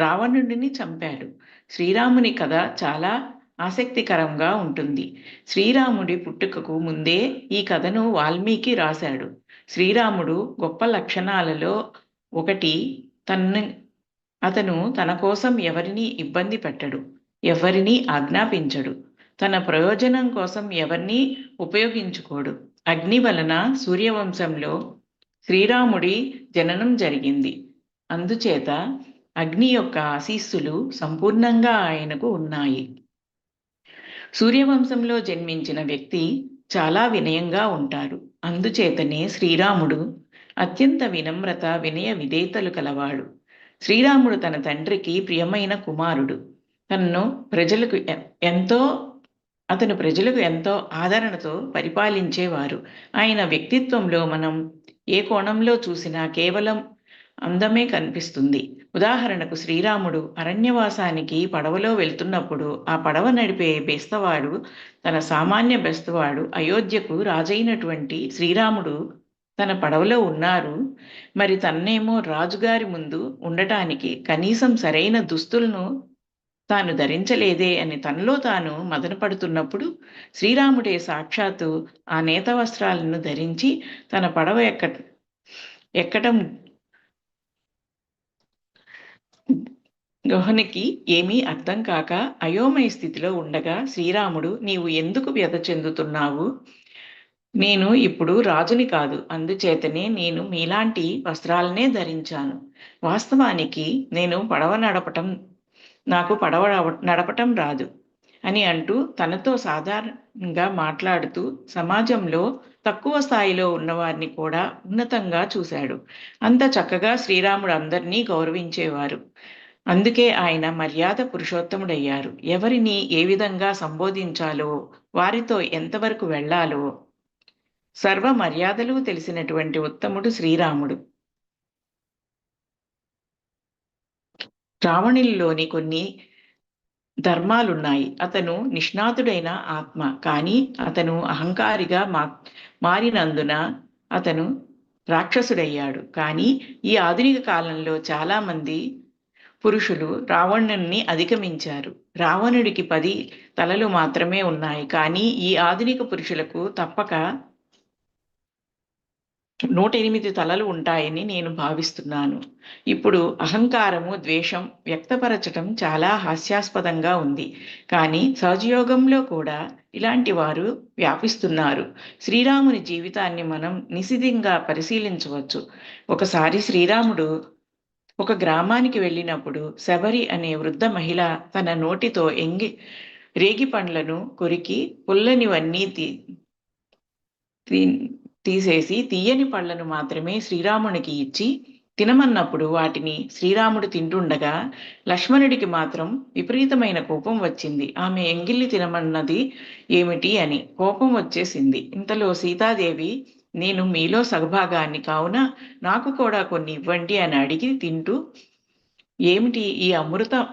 రావణుడిని చంపాడు. శ్రీరాముని కథ చాలా ఆసక్తికరంగా ఉంటుంది. శ్రీరాముడి పుట్టుకకు ముందే ఈ కథను వాల్మీకి రాశాడు. శ్రీరాముడు గొప్ప లక్షణాలలో ఒకటి అతను తన కోసం ఎవరిని ఇబ్బంది పెట్టడు, ఎవరిని ఆజ్ఞాపించడు, తన ప్రయోజనం కోసం ఎవరిని ఉపయోగించుకోడు. అగ్ని వలన సూర్యవంశంలో శ్రీరాముడి జననం జరిగింది. అందుచేత అగ్ని యొక్క ఆశీస్సులు సంపూర్ణంగా ఆయనకు ఉన్నాయి. సూర్యవంశంలో జన్మించిన వ్యక్తి చాలా వినయంగా ఉంటారు. అందుచేతనే శ్రీరాముడు అత్యంత వినమ్రత, వినయ విధేయతలు కలవాడు. శ్రీరాముడు తన తండ్రికి ప్రియమైన కుమారుడు. అతను ప్రజలకు ఎంతో ఆదరణతో పరిపాలించేవారు. ఆయన వ్యక్తిత్వంలో మనం ఏ కోణంలో చూసినా కేవలం అందమే కనిపిస్తుంది. ఉదాహరణకు శ్రీరాముడు అరణ్యవాసానికి పడవలో వెళ్తున్నప్పుడు ఆ పడవ నడిపే బెస్తవాడు, తన సామాన్య బెస్తవాడు అయోధ్యకు రాజైనటువంటి శ్రీరాముడు తన పడవలో ఉన్నారు, మరి తన్నేమో రాజుగారి ముందు ఉండటానికి కనీసం సరైన దుస్తులను తాను ధరించలేదే అని తనలో తాను మదనపడుతున్నప్పుడు శ్రీరాముడే సాక్షాత్తు ఆ నేత వస్త్రాలను ధరించి తన పడవ ఎక్కడం గృహనికి ఏమీ అర్థం కాక అయోమయ స్థితిలో ఉండగా శ్రీరాముడు, నీవు ఎందుకు వ్యధ చెందుతున్నావు? నేను ఇప్పుడు రాజుని కాదు, అందుచేతనే నేను మీలాంటి వస్త్రాలనే ధరించాను. వాస్తవానికి నాకు పడవ నడపటం రాదు అని అంటూ తనతో సాధారణంగా మాట్లాడుతూ సమాజంలో తక్కువ స్థాయిలో ఉన్నవారిని కూడా ఉన్నతంగా చూశాడు. అంత చక్కగా శ్రీరాముడు అందరినీ గౌరవించేవారు. అందుకే ఆయన మర్యాద పురుషోత్తముడయ్యారు. ఎవరిని ఏ విధంగా సంబోధించాలో, వారితో ఎంతవరకు వెళ్ళాలో సర్వ మర్యాదలు తెలిసినటువంటి ఉత్తముడు శ్రీరాముడు. రావణుల్లోని కొన్ని ధర్మాలున్నాయి. అతను నిష్ణాతుడైన ఆత్మ, కానీ అతను అహంకారిగా మారినందున అతను రాక్షసుడయ్యాడు. కానీ ఈ ఆధునిక కాలంలో చాలా మంది పురుషులు రావణుణ్ణి అధిగమించారు. రావణుడికి 10 తలలు మాత్రమే ఉన్నాయి, కానీ ఈ ఆధునిక పురుషులకు తప్పక 108 తలలు ఉంటాయని నేను భావిస్తున్నాను. ఇప్పుడు అహంకారము, ద్వేషం వ్యక్తపరచటం చాలా హాస్యాస్పదంగా ఉంది, కానీ సహజయోగంలో కూడా ఇలాంటి వారు వ్యాపిస్తున్నారు. శ్రీరాముని జీవితాన్ని మనం నిశితంగా పరిశీలించవచ్చు. ఒకసారి శ్రీరాముడు ఒక గ్రామానికి వెళ్ళినప్పుడు శబరి అనే వృద్ధ మహిళ తన నోటితో రేగి పండ్లను కొరికి పుల్లనివన్నీ తీసేసి తీయని పళ్లను మాత్రమే శ్రీరామునికి ఇచ్చి తినమన్నప్పుడు వాటిని శ్రీరాముడు తింటుండగా లక్ష్మణుడికి మాత్రం విపరీతమైన కోపం వచ్చింది. ఆమె ఎంగిల్లి తినమన్నది ఏమిటి అని కోపం వచ్చేసింది. ఇంతలో సీతాదేవి, నేను మీలో సగభాగాన్ని కావున నాకు కూడా కొన్ని ఇవ్వండి అని అడిగి తింటూ, ఏమిటి ఈ అమృతం,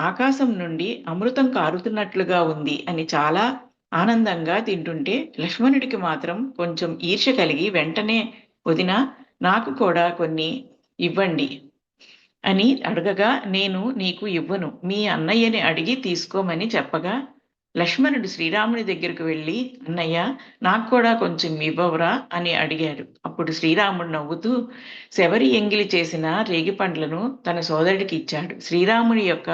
ఆకాశం నుండి అమృతం కారుతున్నట్లుగా ఉంది అని చాలా ఆనందంగా తింటుంటే లక్ష్మణుడికి మాత్రం కొంచెం ఈర్ష్య కలిగి వెంటనే, వదిన నాకు కూడా కొన్ని ఇవ్వండి అని అడగగా, నేను నీకు ఇవ్వను, మీ అన్నయ్యని అడిగి తీసుకోమని చెప్పగా లక్ష్మణుడు శ్రీరాముని దగ్గరకు వెళ్ళి, అన్నయ్య నాకు కూడా కొంచెం ఇవ్వవురా అని అడిగాడు. అప్పుడు శ్రీరాముడు నవ్వుతూ శబరి ఎంగిలి చేసిన రేగిపండ్లను తన సోదరుడికి ఇచ్చాడు. శ్రీరాముని యొక్క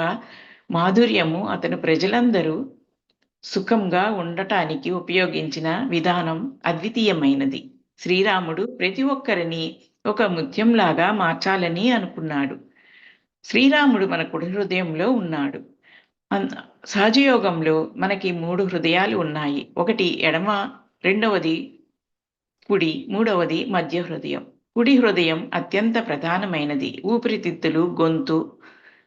మాధుర్యము అతను ప్రజలందరూ సుఖంగా ఉండటానికి ఉపయోగించిన విధానం అద్వితీయమైనది. శ్రీరాముడు ప్రతి ఒక్కరిని ఒక ముత్యంలాగా మార్చాలని అనుకున్నాడు. శ్రీరాముడు మన కుడి హృదయంలో ఉన్నాడు. సహజయోగంలో మనకి 3 హృదయాలు ఉన్నాయి. ఒకటి ఎడమ, రెండవది కుడి, మూడవది మధ్య హృదయం. కుడి హృదయం అత్యంత ప్రధానమైనది. ఊపిరితిత్తులు, గొంతు,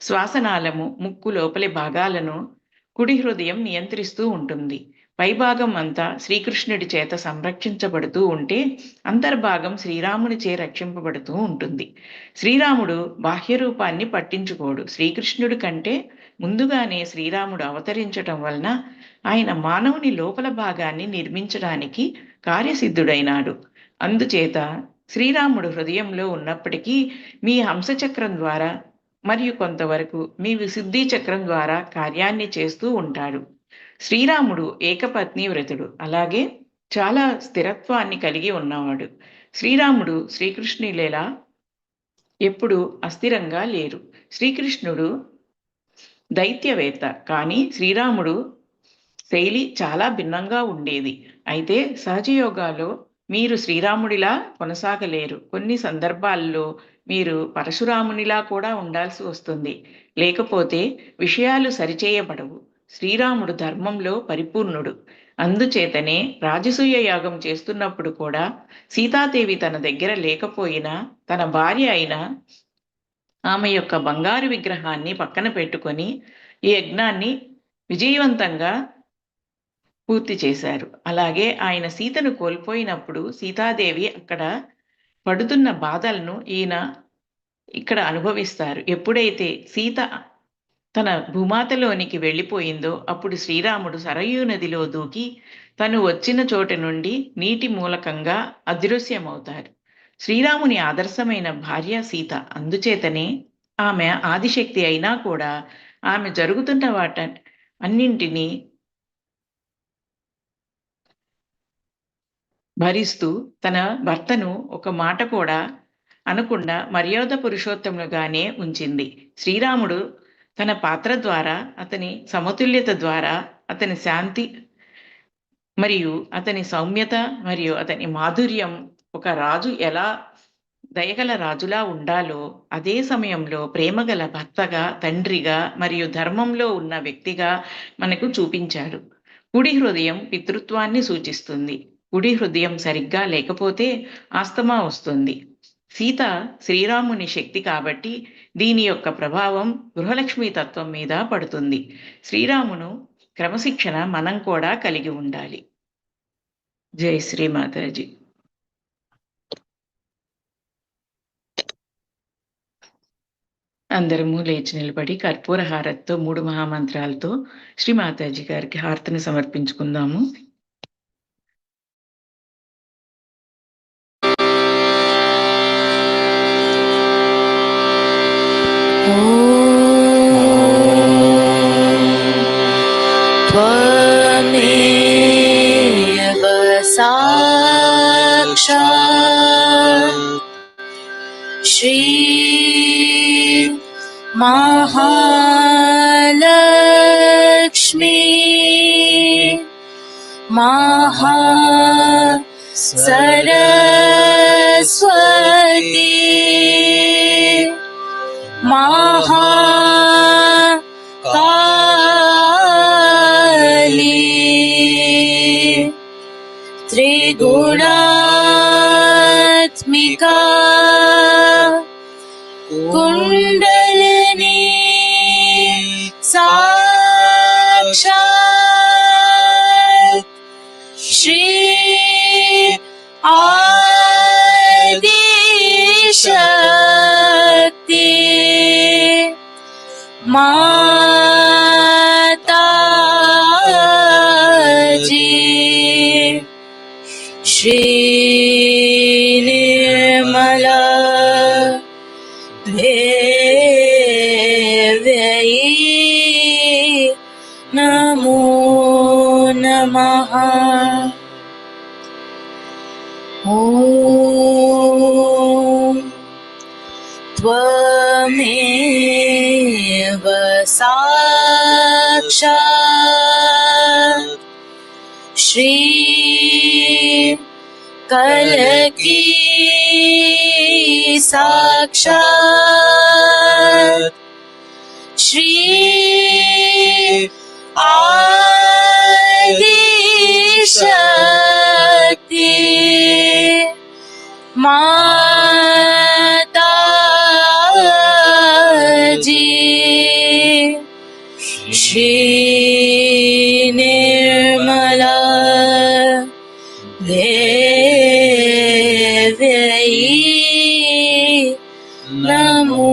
శ్వాసనాళము, ముక్కు లోపలి భాగాలను కుడి హృదయం నియంత్రిస్తూ ఉంటుంది. పైభాగం అంతా శ్రీకృష్ణుడి చేత సంరక్షించబడుతూ ఉంటే అంతర్భాగం శ్రీరామునిచే రక్షింపబడుతూ ఉంటుంది. శ్రీరాముడు బాహ్య రూపాన్ని పట్టించుకోడు. శ్రీకృష్ణుడి కంటే ముందుగానే శ్రీరాముడు అవతరించటం వలన ఆయన మానవుని లోపల భాగాన్ని నిర్మించడానికి కార్యసిద్ధుడైనాడు. అందుచేత శ్రీరాముడు హృదయంలో ఉన్నప్పటికీ మీ హంసచక్రం ద్వారా మరియు కొంతవరకు మీ విశుద్ధి చక్రం ద్వారా కార్యాన్ని చేస్తూ ఉంటాడు. శ్రీరాముడు ఏకపత్ని వ్రతుడు, అలాగే చాలా స్థిరత్వాన్ని కలిగి ఉన్నవాడు. శ్రీరాముడు శ్రీకృష్ణులేలా ఎప్పుడు అస్థిరంగా లేరు. శ్రీకృష్ణుడు దైత్యవేత్త, కానీ శ్రీరాముడు శైలి చాలా భిన్నంగా ఉండేది. అయితే సహజయోగాలో మీరు శ్రీరాముడిలా కొనసాగలేరు. కొన్ని సందర్భాల్లో మీరు పరశురామునిలా కూడా ఉండాల్సి వస్తుంది. లేకపోతే విషయాలు సరిచేయబడవు. శ్రీరాముడు ధర్మంలో పరిపూర్ణుడు. అందుచేతనే రాజసూయ యాగం చేస్తున్నప్పుడు కూడా సీతాదేవి తన దగ్గర లేకపోయినా తన భార్య అయిన ఆమె యొక్క బంగారు విగ్రహాన్ని పక్కన పెట్టుకొని ఈ యజ్ఞాన్ని విజయవంతంగా పూర్తి చేశారు. అలాగే ఆయన సీతను కోల్పోయినప్పుడు సీతాదేవి అక్కడ పడుతున్న బాధలను ఈయన ఇక్కడ అనుభవిస్తారు. ఎప్పుడైతే సీత తన భూమాతలోనికి వెళ్ళిపోయిందో అప్పుడు శ్రీరాముడు సరయూ నదిలో దూకి తను వచ్చిన చోటు నుండి నీటి మూలకంగా అదృశ్యమవుతారు. శ్రీరాముని ఆదర్శమైన భార్య సీత. అందుచేతనే ఆమె ఆదిశక్తి అయినా కూడా ఆమె జరుగుతున్న అన్నింటినీ భరిస్తూ తన భర్తను ఒక మాట కూడా అనకుండా మర్యాద పురుషోత్తములుగానే ఉంచింది. శ్రీరాముడు తన పాత్ర ద్వారా, అతని సమతుల్యత ద్వారా, అతని శాంతి మరియు అతని సౌమ్యత మరియు అతని మాధుర్యం ఒక రాజు ఎలా దయగల రాజులా ఉండాలో అదే సమయంలో ప్రేమగల భర్తగా, తండ్రిగా మరియు ధర్మంలో ఉన్న వ్యక్తిగా మనకు చూపించాడు. కుడి హృదయం పితృత్వాన్ని సూచిస్తుంది. కుడి హృదయం సరిగ్గా లేకపోతే ఆస్తమా వస్తుంది. సీత శ్రీరాముని శక్తి కాబట్టి దీని యొక్క ప్రభావం గృహలక్ష్మి తత్వం మీద పడుతుంది. శ్రీరామును క్రమశిక్షణ మనం కూడా కలిగి ఉండాలి. జై శ్రీ మాతాజీ. అందరము లేచి నిలబడి కర్పూర హారతితో 3 మహామంత్రాలతో శ్రీ మాతాజీ గారికి హారతిని సమర్పించుకుందాము. त्वमेव साक्षात् श्री महालक्ष्मी महासरस्वती महाकाली त्रिगुणात्मिका कुण्डलिनी साक्षात् श्री आदिशक्ति माताजी श्री निर्मला देव्यै नमो नमः ॐ त्वमेव साक्षात् श्री कलकी साक्षात् श्री आदि शक्ति माता जी श्री निर्मला देव्यै नमो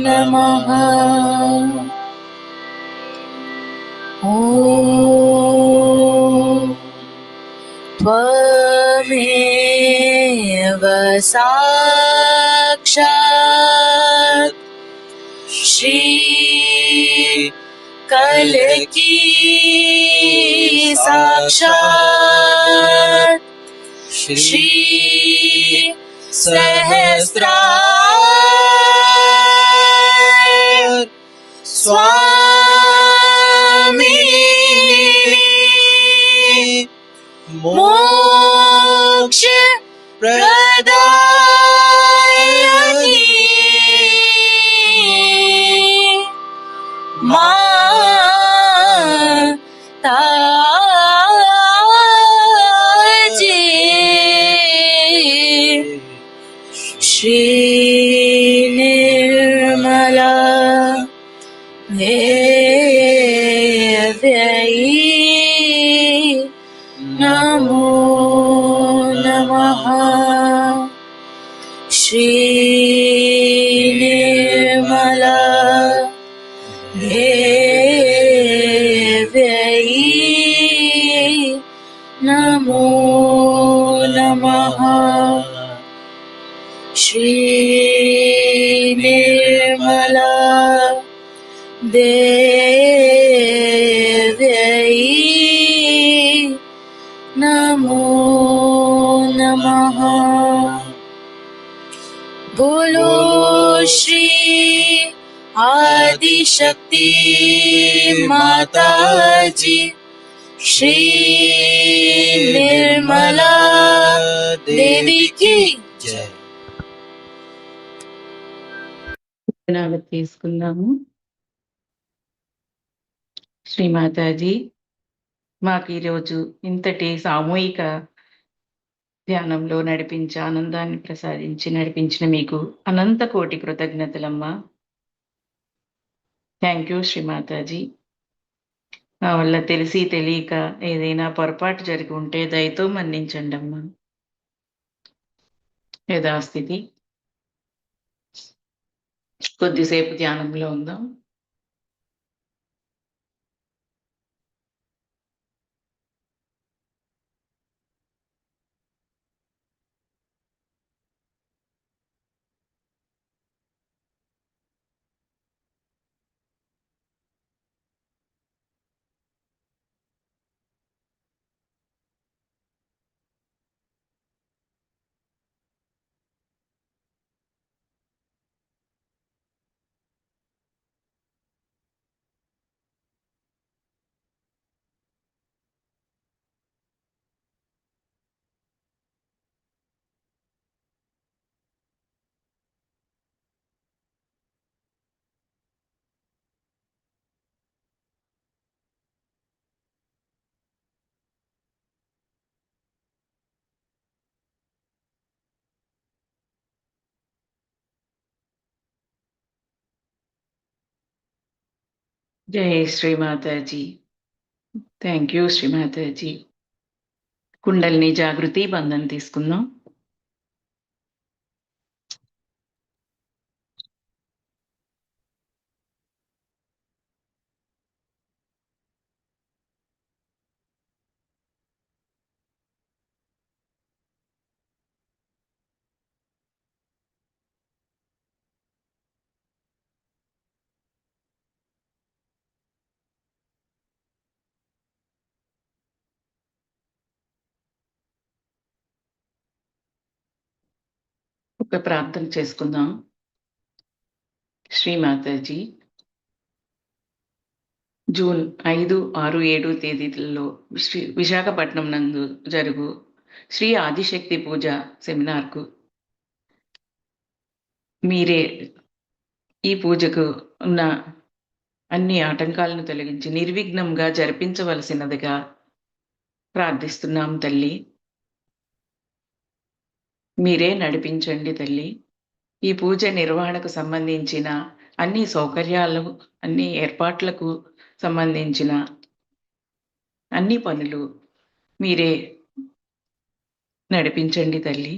नमः ॐ त्वमेव साक्षात् श्री कलकी साक्षात् श्री सहस्रार स्वामिनी मोक्ष प्रदायिनी माता जी श्री निर्मला देव्यै नमो नमः श्री निर्मला देव्यै नमो नमः श्री निर्मला देव्यै नमो नमः बोलो श्री आदिशक्ति माता जी श्री निर्मला देवी की जय విరామం తీసుకుందాము. శ్రీమాతాజీ, మాకు ఈరోజు ఇంతటి సామూహిక ధ్యానంలో నడిపించి ఆనందాన్ని నడిపించిన మీకు అనంత కోటి కృతజ్ఞతలమ్మా. Thank you Shri Mataji. మా వల్ల తెలిసి తెలియక ఏదైనా పొరపాటు జరిగి ఉంటే దయతో మన్నించండి అమ్మా. యథాస్థితి. కొద్దిసేపు ధ్యానంలో ఉందాం. జై శ్రీమాతాజీ. Thank you Shri Mataji. కుండలిని జాగృతి బంధం తీసుకుందాం. ఒక ప్రార్థన చేసుకుందాం. శ్రీమాతాజీ, జూన్ 5, 6, 7 తేదీలలో విశాఖపట్నం నందు జరుగు శ్రీ ఆదిశక్తి పూజ సెమినార్కు మీరే ఈ పూజకు ఉన్న అన్ని ఆటంకాలను తొలగించి నిర్విఘ్నంగా జరిపించవలసినదిగా ప్రార్థిస్తున్నాం తల్లి. మీరే నడిపించండి తల్లి. ఈ పూజ నిర్వహణకు సంబంధించిన అన్ని సౌకర్యాలు, అన్ని ఏర్పాట్లకు సంబంధించిన అన్ని పనులు మీరే నడిపించండి తల్లి.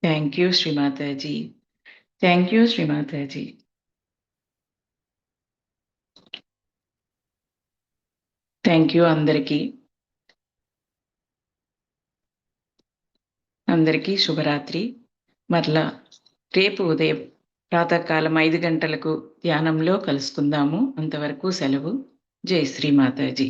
Thank you Shri Mataji. Thank you Shri Mataji. Thank you అందరికీ. అందరికీ శుభరాత్రి. మరలా రేపు ఉదయం ప్రాతకాలం 5 గంటలకు ధ్యానంలో కలుసుకుందాము. అంతవరకు సెలవు. జై శ్రీమాతాజీ.